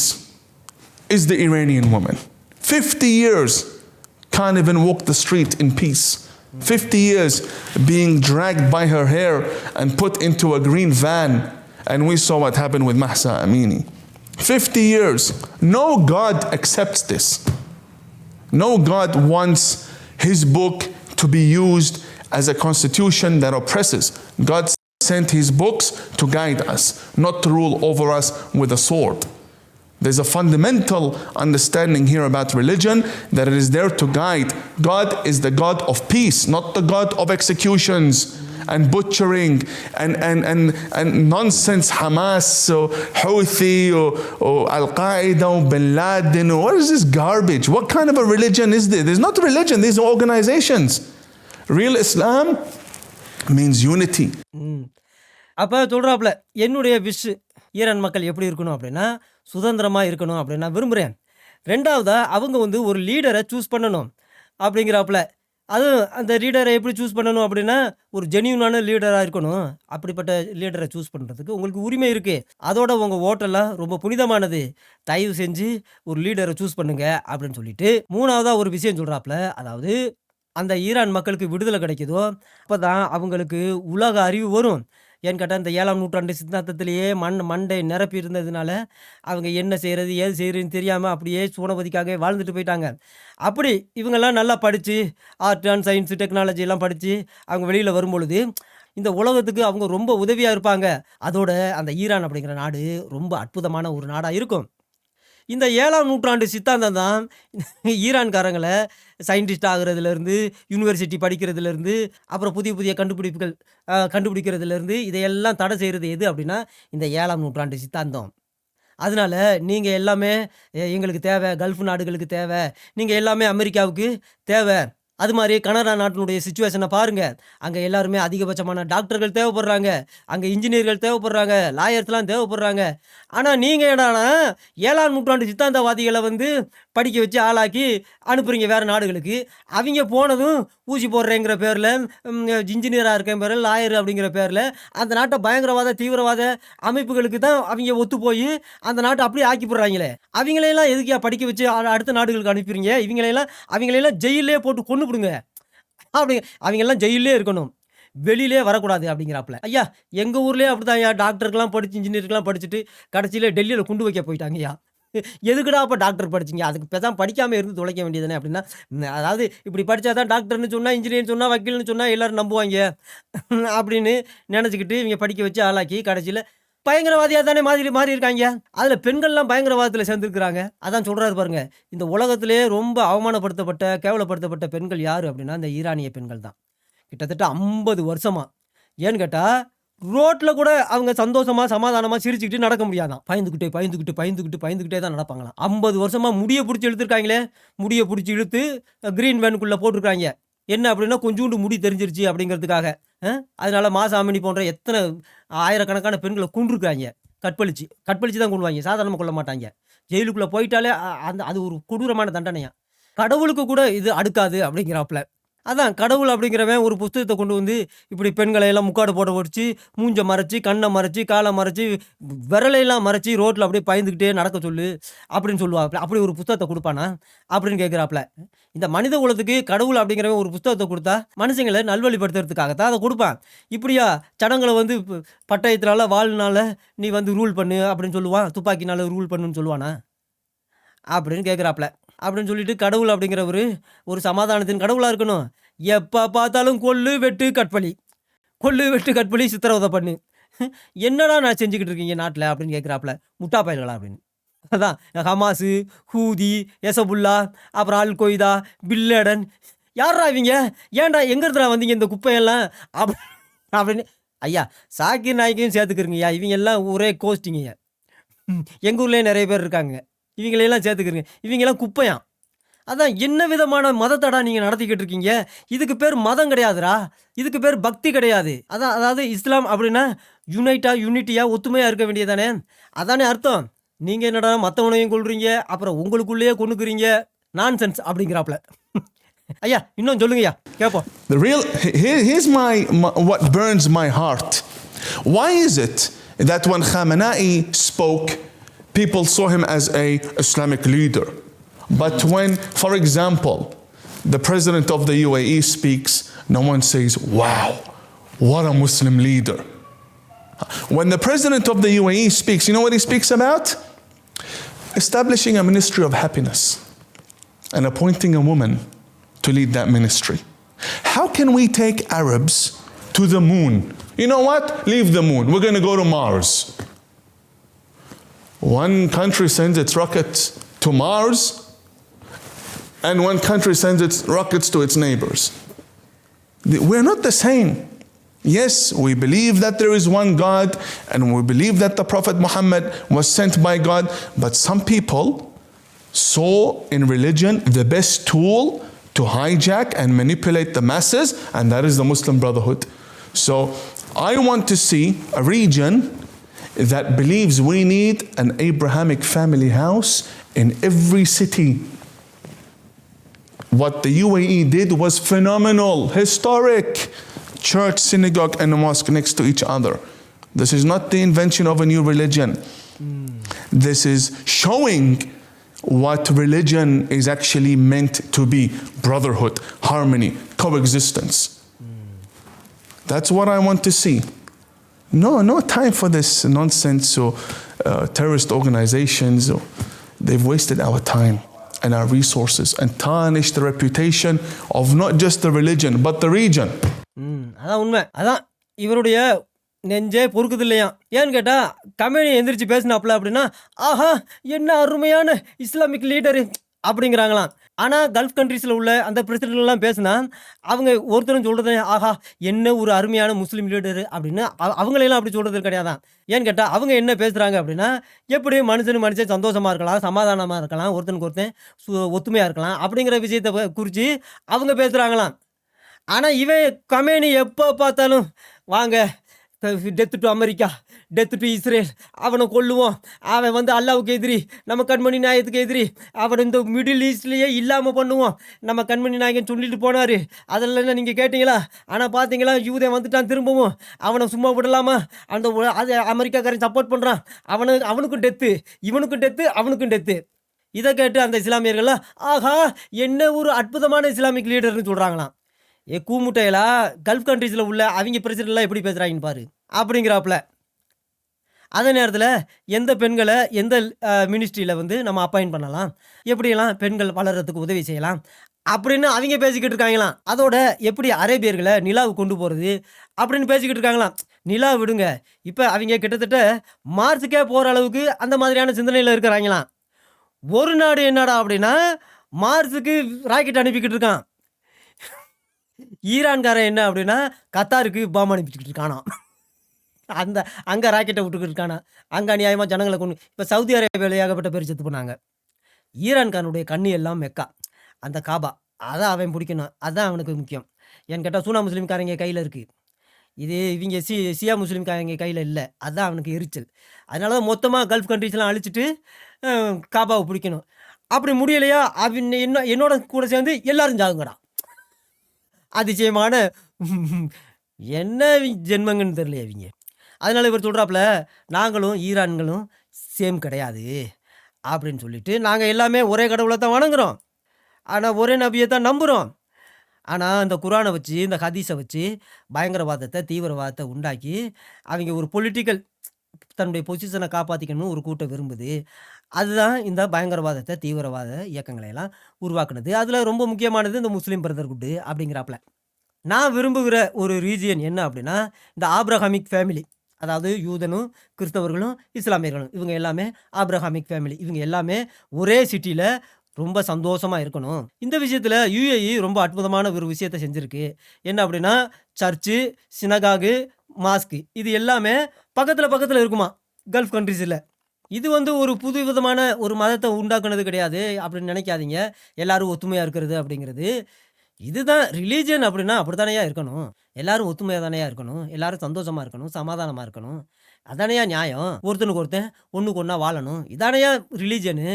is the Iranian woman. 50 years can't even walk the street in peace. 50 years being dragged by her hair and put into a green van. And we saw what happened with Mahsa Amini. 50 years. No God accepts this. No God wants his book to be used as a constitution that oppresses. God sent his books to guide us, not to rule over us with a sword. There's a fundamental understanding here about religion, that it is there to guide. God is the God of peace, not the God of executions and butchering and nonsense Hamas or Houthi or Al-Qaeda or Bin Laden. What is this garbage? What kind of a religion is this? There's not a religion, these are organizations. Real Islam means unity. அப்போ சொல்கிறாப்புல, என்னுடைய wish Iran மக்கள் எப்படி இருக்கணும் அப்படின்னா, சுதந்திரமாக இருக்கணும் அப்படின்னு நான் விரும்புகிறேன். ரெண்டாவதாக அவங்க வந்து ஒரு லீடரை சூஸ் பண்ணணும் அப்படிங்கிறாப்புல. அதுவும் அந்த லீடரை எப்படி சூஸ் பண்ணணும் அப்படின்னா, ஒரு ஜென்யூனான லீடராக இருக்கணும். அப்படிப்பட்ட லீடரை சூஸ் பண்ணுறதுக்கு உங்களுக்கு உரிமை இருக்குது. அதோட உங்கள் ஓட்டெல்லாம் ரொம்ப புனிதமானது. தயவு செஞ்சு ஒரு லீடரை சூஸ் பண்ணுங்க அப்படின்னு சொல்லிட்டு மூணாவதாக ஒரு விஷயம் சொல்கிறாப்புல. அதாவது அந்த ஈரான் மக்களுக்கு விடுதலை கிடைக்குதோ அப்போ தான் அவங்களுக்கு உலக அறிவு வரும். ஏன்னு கேட்டால் இந்த 7ஆம் நூற்றாண்டு சித்தாந்தத்திலேயே மண்டை நிரப்பி இருந்ததுனால அவங்க என்ன செய்கிறது ஏது செய்கிறதுன்னு தெரியாமல் அப்படியே சூனபதிக்காக வாழ்ந்துட்டு போயிட்டாங்க. அப்படி இவங்கெல்லாம் நல்லா படித்து ஆர்ட் அண்ட் சயின்ஸு டெக்னாலஜி எல்லாம் படித்து அவங்க வெளியில் வரும்பொழுது இந்த உலகத்துக்கு அவங்க ரொம்ப உதவியாக இருப்பாங்க. அதோட அந்த ஈரான் அப்படிங்கிற நாடு ரொம்ப அற்புதமான ஒரு நாடாக இருக்கும். இந்த 7ஆம் நூற்றாண்டு சித்தாந்தம் தான் ஈரான்காரங்களை சயின்டிஸ்ட் ஆகுறதுலேருந்து, யூனிவர்சிட்டி படிக்கிறதுலேருந்து, அப்புறம் புதிய புதிய கண்டுபிடிக்கிறதுலேருந்து இதையெல்லாம் தடை செய்கிறது எது அப்படின்னா இந்த 7ஆம் நூற்றாண்டு சித்தாந்தம். அதனால நீங்கள் எல்லாமே எங்களுக்கு தேவை, கல்ஃப் நாடுகளுக்கு தேவை, நீங்கள் எல்லாமே அமெரிக்காவுக்கு தேவை. அது மாதிரி கனடா நாட்டினுடைய சிச்சுவேஷனை பாருங்கள். அங்கே எல்லாருமே அதிகபட்சமான டாக்டர்கள் தேவைப்படுறாங்க, அங்கே இன்ஜினியர்கள் தேவைப்படுறாங்க, லாயர்ஸ்லாம் தேவைப்படுறாங்க. ஆனால் நீங்கள் என்னடானா 7ஆம் நூற்றாண்டு சித்தாந்தவாதிகளை வந்து படிக்க வச்சு ஆளாக்கி அனுப்புறீங்க வேறு நாடுகளுக்கு. அவங்க போனதும் ஊசி போடுறேங்கிற பேரில், இன்ஜினியராக இருக்கேன் பேரில், லாயர் அப்படிங்கிற பேரில் அந்த நாட்டை பயங்கரவாத தீவிரவாத அமைப்புகளுக்கு தான் அவங்க ஒத்து போய் அந்த நாட்டை அப்படியே ஆக்கி போடுறாங்களே. அவங்களையெல்லாம் எதுக்கியா படிக்க வச்சு அடுத்த நாடுகளுக்கு அனுப்பிடுறீங்க? அவங்களையெல்லாம் ஜெயிலே போட்டு கொன்னுபிடுங்க. அவங்கெல்லாம் ஜெயிலே இருக்கணும், வெளியிலே வரக்கூடாது அப்படிங்கிறாப்புல. ஐயா எங்கள் ஊர்லேயே அப்படி தான் ஐயா, டாக்டருக்கெல்லாம் படித்து இன்ஜினியருக்கெல்லாம் படிச்சுட்டு கடைசியில் டெல்லியில் கொண்டு வைக்க போயிட்டாங்கய்யா. எதுக்குடா அப்போ டாக்டர் படிச்சிங்க? அதுக்கு பேசாமல் படிக்காமல் இருந்து தொலைக்க வேண்டியதுனே அப்படின்னா. அதாவது இப்படி படித்தா தான் டாக்டர்னு சொன்னால், இன்ஜினியர்னு சொன்னால், வக்கீல்னு சொன்னால் எல்லோரும் நம்புவாங்க அப்படின்னு நினச்சிக்கிட்டு இவங்க படிக்க வச்சு ஆளாக்கி கடைசியில் பயங்கரவாதியாக தானே மாறி இருக்காங்க. அதில் பெண்கள்லாம் பயங்கரவாதத்தில் சேர்ந்துருக்குறாங்க. அதான் சொல்கிறாரு பாருங்க, இந்த உலகத்திலே ரொம்ப அவமானப்படுத்தப்பட்ட கேவலப்படுத்தப்பட்ட பெண்கள் யார் அப்படின்னா இந்த ஈரானிய பெண்கள் தான். கிட்டத்தட்ட 50 வருஷமா. ஏன்னு கேட்டால் ரோட்டில் கூட அவங்க சந்தோஷமாக சமாதானமாக சிரிச்சுக்கிட்டு நடக்க முடியாதான். பயந்துக்கிட்டே தான் நடப்பாங்களாம். 50 வருஷமாக முடியை பிடிச்சி இழுத்துருக்காங்களே. முடியை பிடிச்சி இழுத்து க்ரீன் வேனுக்குள்ளே போட்டிருக்காங்க. என்ன அப்படின்னா கொஞ்சோண்டு முடி தெரிஞ்சிருச்சு அப்படிங்கிறதுக்காக. அதனால மாசாமினி போன்ற எத்தனை ஆயிரக்கணக்கான பெண்களை கொண்டிருக்காங்க. கற்பழிச்சு தான் கொள்வாங்க, சாதாரணமாக கொள்ள மாட்டாங்க. ஜெயிலுக்குள்ளே போயிட்டாலே அது ஒரு கொடூரமான தண்டனையா. கடவுளுக்கு கூட இது அடுக்காது அப்படிங்கிறாப்புல. அதான் கடவுள் அப்படிங்கிறவன் ஒரு புஸ்தகத்தை கொண்டு வந்து இப்படி பெண்களை எல்லாம் முக்காடு போட வச்சு, மூஞ்சை மறைச்சி, கண்ணை மறைச்சி, காலை மறைச்சி, விரலையெல்லாம் மறைச்சி ரோட்டில் அப்படியே பயந்துக்கிட்டே நடக்க சொல்லு அப்படின்னு சொல்லுவாப்புல. அப்படி ஒரு புஸ்தகத்தை கொடுப்பானா அப்படின்னு கேட்குறாப்புல. இந்த மனித குலத்துக்கு கடவுள் அப்படிங்கிறவன் ஒரு புஸ்தகத்தை கொடுத்தா மனுஷங்களை நல்வழிப்படுத்துறதுக்காகத்தான் அதை கொடுப்பான். இப்படியா சடங்களை வந்து பட்டயத்தினால வாழ்னால நீ வந்து ரூல் பண்ணு அப்படின்னு சொல்லுவான், துப்பாக்கினால ரூல் பண்ணுன்னு சொல்லுவானா அப்படின்னு கேட்குறாப்புல. அப்படின்னு சொல்லிட்டு கடவுள் அப்படிங்கிறவர் ஒரு சமாதானத்தின் கடவுளாக இருக்கணும். எப்போ பார்த்தாலும் கொல்லு வெட்டு கற்பழி சித்திரவதை பண்ணு, என்னடா நான் செஞ்சுக்கிட்டு இருக்கீங்க நாட்டில் அப்படின்னு கேட்குறாப்புல. முட்டா பயல்களா அப்படின்னு. அதான் ஹமாஸு, ஹூதி, எசபுல்லா, அப்புறம் அல் கொய்தா, பில்லடன், யாரா இவங்க? ஏன்டா எங்கிறதுடா வந்தீங்க இந்த குப்பையெல்லாம் அப்படின்னு. ஐயா சாக்கிர் நாய்க்கையும் சேர்த்துக்கிறீங்கய்யா. இவங்க எல்லாம் ஒரே கோஸ்டிங்கய்யா. எங்கள் ஊர்லேயே நிறைய பேர் இருக்காங்க, இவங்களையெல்லாம் சேர்த்துக்கிறீங்க. இவங்கெல்லாம் குப்பையாம். அதான் என்ன விதமான மதத்தடா நீங்கள் நடத்திக்கிட்டு இருக்கீங்க? இதுக்கு பேர் மதம் கிடையாதுடா, இதுக்கு பேர் பக்தி கிடையாது. அதாவது இஸ்லாம் அப்படின்னா யூனிட்டியாக ஒத்துமையாக இருக்க வேண்டியதானே, அதானே அர்த்தம். நீங்கள் என்னடா மற்றவனையும் கொள்றீங்க, அப்புறம் உங்களுக்குள்ளேயே கொண்டுக்குறீங்க, நான்சென்ஸ் அப்படிங்கிறாப்புல. ஐயா இன்னும் சொல்லுங்கய்யா கேட்போம். Here's what burns my heart. Why is it that when Khamenei spoke, people saw him as an Islamic leader? But when, for example, the president of the UAE speaks, no one says, wow, what a Muslim leader. When the president of the UAE speaks, you know what he speaks about? Establishing a ministry of happiness and appointing a woman to lead that ministry. How can we take Arabs to the moon? You know what? Leave the moon. We're going to go to Mars. One country sends its rockets to Mars, and one country sends its rockets to its neighbors. We're not the same. Yes, we believe that there is one God, and we believe that the Prophet Muhammad was sent by God, but some people saw in religion the best tool to hijack and manipulate the masses, and that is the Muslim Brotherhood. So I want to see a region that believes we need an Abrahamic family house in every city. What the UAE did was phenomenal, historic. Church, synagogue, and mosque next to each other. This is not the invention of a new religion. This is showing what religion is actually meant to be: brotherhood, harmony, coexistence. That's what I want to see. No time for this nonsense or terrorist organizations. They've wasted our time and our resources and tarnished the reputation of not just the religion but the region. அதான் உண்மை. அதான் இவருடைய நெஞ்சே பொறுக்குது இல்லையா. ஏன்னு கேட்டால் Khamenei எந்திரிச்சு பேசினாப்புல அப்படின்னா, ஆஹா என்ன அருமையான இஸ்லாமிக் லீடரு அப்படிங்கிறாங்களாம். ஆனால் கல்ஃப் கண்ட்ரீஸில் உள்ள அந்த பிரசிடென்ட்லாம் பேசுனா அவங்க ஒருத்தரும் சொல்கிறது, ஆஹா என்ன ஒரு அருமையான முஸ்லீம் லீடரு அப்படின்னு. அவங்களெல்லாம் அப்படி சொல்கிறது கிடையாதான். ஏன்னு கேட்டால் அவங்க என்ன பேசுகிறாங்க அப்படின்னா, எப்படி மனுஷன் சந்தோஷமாக இருக்கலாம், சமாதானமாக இருக்கலாம், ஒருத்தனுக்கு ஒருத்தன் ஒத்துமையாக இருக்கலாம் அப்படிங்கிற விஷயத்தை குறித்து அவங்க பேசுகிறாங்களாம். ஆனால் இவன் கமேனி எப்போ பார்த்தாலும் வாங்க death to America, death to Israel, அவனை கொல்லுவோம், அவன் வந்து அல்லாவுக்கு எதிரி, நம்ம கண்மணி நாயகத்துக்கு எதிரி, அவன் இந்த மிடில் ஈஸ்ட்லேயே இல்லாமல் பண்ணுவோம், நம்ம கண்மணி நாயகன் சொல்லிட்டு போனார், அதெல்லாம் நீங்கள் கேட்டிங்களா? ஆனால் பார்த்தீங்களா, யூதன் வந்துட்டான் திரும்பவும், அவனை சும்மா விடலாமா? அது அமெரிக்காக்காரன் சப்போர்ட் பண்ணுறான், அவனுக்கும் டெத்து, இவனுக்கும் டெத்து, அவனுக்கும் டெத்து. இதை கேட்டு அந்த இஸ்லாமியர்கள்லாம், ஆஹா, என்ன ஒரு அற்புதமான இஸ்லாமிக் லீடர்னு சொல்கிறாங்களாம். கூமுட்டையிலா கல்ஃப் கண்ட்ரீஸில் உள்ள அவங்க பிரசிடெண்ட்லாம் எப்படி பேசுகிறாங்கன்னு பாரு அப்படிங்கிறாப்புல. அதே நேரத்தில் எந்த பெண்களை எந்த மினிஸ்ட்ரியில் வந்து நம்ம அப்பாயிண்ட் பண்ணலாம், எப்படியெல்லாம் பெண்கள் வளர்கிறதுக்கு உதவி செய்யலாம் அப்படின்னு அவங்க பேசிக்கிட்டு இருக்காங்களாம். அதோட எப்படி அரேபியர்களை நிலாவு கொண்டு போகிறது அப்படின்னு பேசிக்கிட்டு இருக்காங்களாம். நிலா விடுங்க, இப்போ அவங்க கிட்டத்தட்ட மார்ஸுக்கே போகிற அளவுக்கு அந்த மாதிரியான சிந்தனையில் இருக்கிறாங்களாம். ஒரு நாடு என்னடா அப்படின்னா மார்ஸுக்கு ராக்கெட் அனுப்பிக்கிட்டு இருக்கான். ஈரான்காரன் என்ன அப்படின்னா கத்தாருக்கு பாம்பு அனுப்பிச்சுக்கிட்டு இருக்கானா, அங்கே ராக்கெட்டை விட்டுக்கிட்டு இருக்கானா, அங்கே அநியாயமாக ஜனங்களை கொண்டு. இப்போ சவுதி அரேபியாவில் ஏகப்பட்ட பேர் செத்து போனாங்க. ஈரான்காரனுடைய கண்ணி எல்லாம் மெக்கா, அந்த காபா, அதை அவன் பிடிக்கணும், அதுதான் அவனுக்கு முக்கியம். ஏன்னு கேட்டால் சூனா முஸ்லீம்காரங்க கையில் இருக்குது, இது இவங்க சியா முஸ்லீம்காரங்க கையில் இல்லை, அதுதான் அவனுக்கு எரிச்சல். அதனால தான் மொத்தமாக கல்ஃப் கண்ட்ரீஸ்லாம் அழிச்சிட்டு காபாவை பிடிக்கணும். அப்படி முடியலையா, அவன் என்னோட கூட சேர்ந்து எல்லாரும் ஜாகுங்கடா. அதிசயமான என்ன ஜென்மங்கன்னு தெரியல அவங்க. அதனால இவர் சொல்கிறாப்புல, நாங்களும் ஈரான்களும் சேம் கிடையாது அப்படின்னு சொல்லிட்டு, நாங்கள் எல்லாமே ஒரே கடவுளை தான் வணங்குறோம், ஆனால் ஒரே நபியை தான் நம்புகிறோம். ஆனால் இந்த குரானை வச்சு, இந்த ஹதீஸை வச்சு பயங்கரவாதத்தை தீவிரவாதத்தை உண்டாக்கி அவங்க ஒரு பொலிட்டிக்கல் தன்னுடைய பொசிஷனை காப்பாற்றிக்கணும்னு ஒரு கூட்டம் விரும்புது. அதுதான் இந்த பயங்கரவாதத்தை தீவிரவாத இயக்கங்களை எல்லாம் உருவாக்குனது. அதில் ரொம்ப முக்கியமானது இந்த முஸ்லீம் பிரதர்ஹுட் அப்படிங்கிறாப்புல. நான் விரும்புகிற ஒரு ரீஜியன் என்ன அப்படின்னா, இந்த ஆப்ரஹாமிக் ஃபேமிலி, அதாவது யூதனும் கிறிஸ்தவர்களும் இஸ்லாமியர்களும், இவங்க எல்லாமே ஆப்ரஹாமிக் ஃபேமிலி, இவங்க எல்லாமே ஒரே சிட்டியில் ரொம்ப சந்தோஷமாக இருக்கணும். இந்த விஷயத்தில் யுஏஇ ரொம்ப அற்புதமான ஒரு விஷயத்தை செஞ்சுருக்கு. என்ன அப்படின்னா, சர்ச்சு, சினகாகு, மாஸ்க்கு, இது எல்லாமே பக்கத்தில் இருக்குமா கல்ஃப் கண்ட்ரீஸில். இது வந்து ஒரு புது விதமான ஒரு மதத்தை உண்டாக்குனது கிடையாது அப்படின்னு நினைக்காதீங்க. எல்லாரும் ஒத்துமையாக இருக்கிறது அப்படிங்கிறது இதுதான் ரிலீஜன். அப்படின்னா அப்படித்தானையா இருக்கணும், எல்லாரும் ஒத்துமையாக தானையா இருக்கணும், எல்லாரும் சந்தோஷமாக இருக்கணும், சமாதானமாக இருக்கணும், அதானையா நியாயம். ஒருத்தனுக்கு ஒருத்தன் ஒன்றுக்கு ஒன்றா வாழணும், இதானையா ரிலீஜனு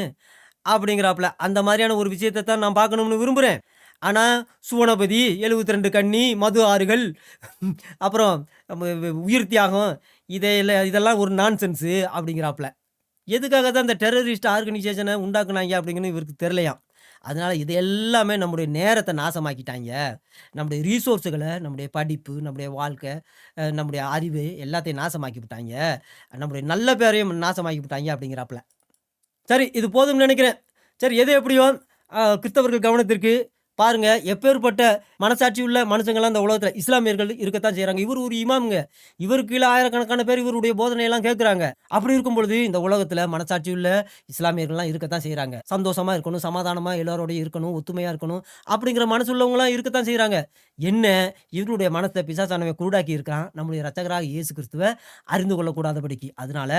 அப்படிங்கிறாப்புல. அந்த மாதிரியான ஒரு விஷயத்தை தான் நான் பார்க்கணும்னு விரும்புகிறேன். ஆனால் சுவனபதி, 72 கன்னி, மது ஆறுகள், அப்புறம் உயிர் தியாகம், இதெல்லாம் ஒரு நான்சென்ஸு அப்படிங்கிறாப்புல. எதுக்காக தான் இந்த டெரரிஸ்ட் ஆர்கனைசேஷனை உண்டாக்குனாங்க அப்படிங்கன்னு இவருக்கு தெரியலையாம். அதனால் இது எல்லாமே நம்முடைய நேரத்தை நாசமாக்கிட்டாங்க, நம்முடைய ரீசோர்ஸுகளை, நம்முடைய படிப்பு, நம்முடைய வாழ்க்கை, நம்முடைய அறிவு எல்லாத்தையும் நாசமாக்கி விட்டாங்க, நம்முடைய நல்ல பேரையும் நாசமாக்கி விட்டாங்க அப்படிங்கிறாப்புல. சரி, இது போதும்னு நினைக்கிறேன். சரி, எது எப்படியோ கிறிஸ்தவர்கள் கவனத்திற்கு பாருங்க, எப்பேற்பட்ட மனசாட்சி உள்ள மனுஷங்கள்லாம் இந்த உலகத்தில் இஸ்லாமியர்கள் இருக்கத்தான் செய்கிறாங்க. இவர் ஒரு இமாமுங்க, இவருக்கு கீழே ஆயிரக்கணக்கான பேர் இவருடைய போதனையெல்லாம் கேட்குறாங்க. அப்படி இருக்கும் பொழுது இந்த உலகத்தில் மனசாட்சி உள்ள இஸ்லாமியர்கள்லாம் இருக்கத்தான் செய்கிறாங்க. சந்தோஷமாக இருக்கணும், சமாதானமாக எல்லாரோடையும் இருக்கணும், ஒத்துமையாக இருக்கணும் அப்படிங்கிற மனசு உள்ளவங்களாம் இருக்கத்தான் செய்கிறாங்க. என்ன, இவருடைய மனத்தை பிசாசானவன் குருடாக்கி இருக்கான், நம்முடைய இரட்சகராக இயேசு கிறிஸ்துவை அறிந்து கொள்ளக்கூடாதபடிக்கு. அதனால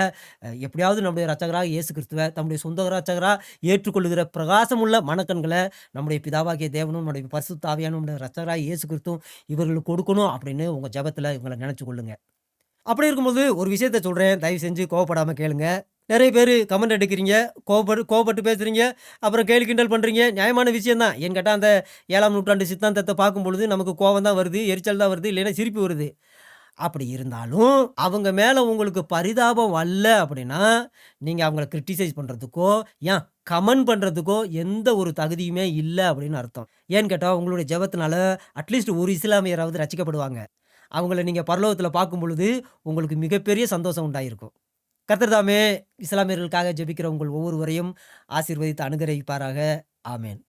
எப்படியாவது நம்முடைய இரட்சகராக இயேசு கிறிஸ்துவை தம்முடைய சொந்த இரட்சகராக ஏற்றுக்கொள்ளுகிற பிரகாசமுள்ள மனக்கண்களை நம்முடைய பிதாவாகிய தேவனும் நம்முடைய பரிசுத்த ஆவியானும் நம்முடைய இரட்சகராக இயேசு கிறிஸ்துவும் இவர்களுக்கு கொடுக்கணும் அப்படின்னு உங்கள் ஜெபத்தில் இவங்களை நினச்சி கொள்ளுங்க. அப்படி இருக்கும்போது ஒரு விஷயத்த சொல்கிறேன், தயவு செஞ்சு கோவப்படாமல் கேளுங்க. நிறைய பேர் கமெண்ட் அடிக்கிறீங்க, கோவப்பட்டு பேசுகிறீங்க, அப்புறம் கேலி கிண்டல் பண்ணுறீங்க. நியாயமான விஷயந்தான். ஏன்னு கேட்டால் அந்த 7ஆம் நூற்றாண்டு சித்தாந்தத்தை பார்க்கும் பொழுது நமக்கு கோவம் தான் வருது, எரிச்சல் தான் வருது, இல்லைன்னா சிரிப்பு வருது. அப்படி இருந்தாலும் அவங்க மேலே உங்களுக்கு பரிதாபம் வரல அப்படின்னா, நீங்கள் அவங்கள கிரிட்டிசைஸ் பண்ணுறதுக்கோ ஏன் கமெண்ட் பண்ணுறதுக்கோ எந்த ஒரு தகுதியுமே இல்லை அப்படின்னு அர்த்தம். ஏன்னு கேட்டால் உங்களுடைய ஜெபத்தினால அட்லீஸ்ட் ஒரு இஸ்லாமியராவது ரசிக்கப்படுவாங்க. அவங்கள நீங்கள் பரலோகத்தில் பார்க்கும் பொழுது உங்களுக்கு மிகப்பெரிய சந்தோஷம் உண்டாயிருக்கும். கர்த்தர் தாமே இஸ்லாமியர்களுக்காக ஜெபிக்கிற உங்கள் ஒவ்வொருவரையும் ஆசீர்வதித்து அனுகிரகிப்பாராக. ஆமேன்.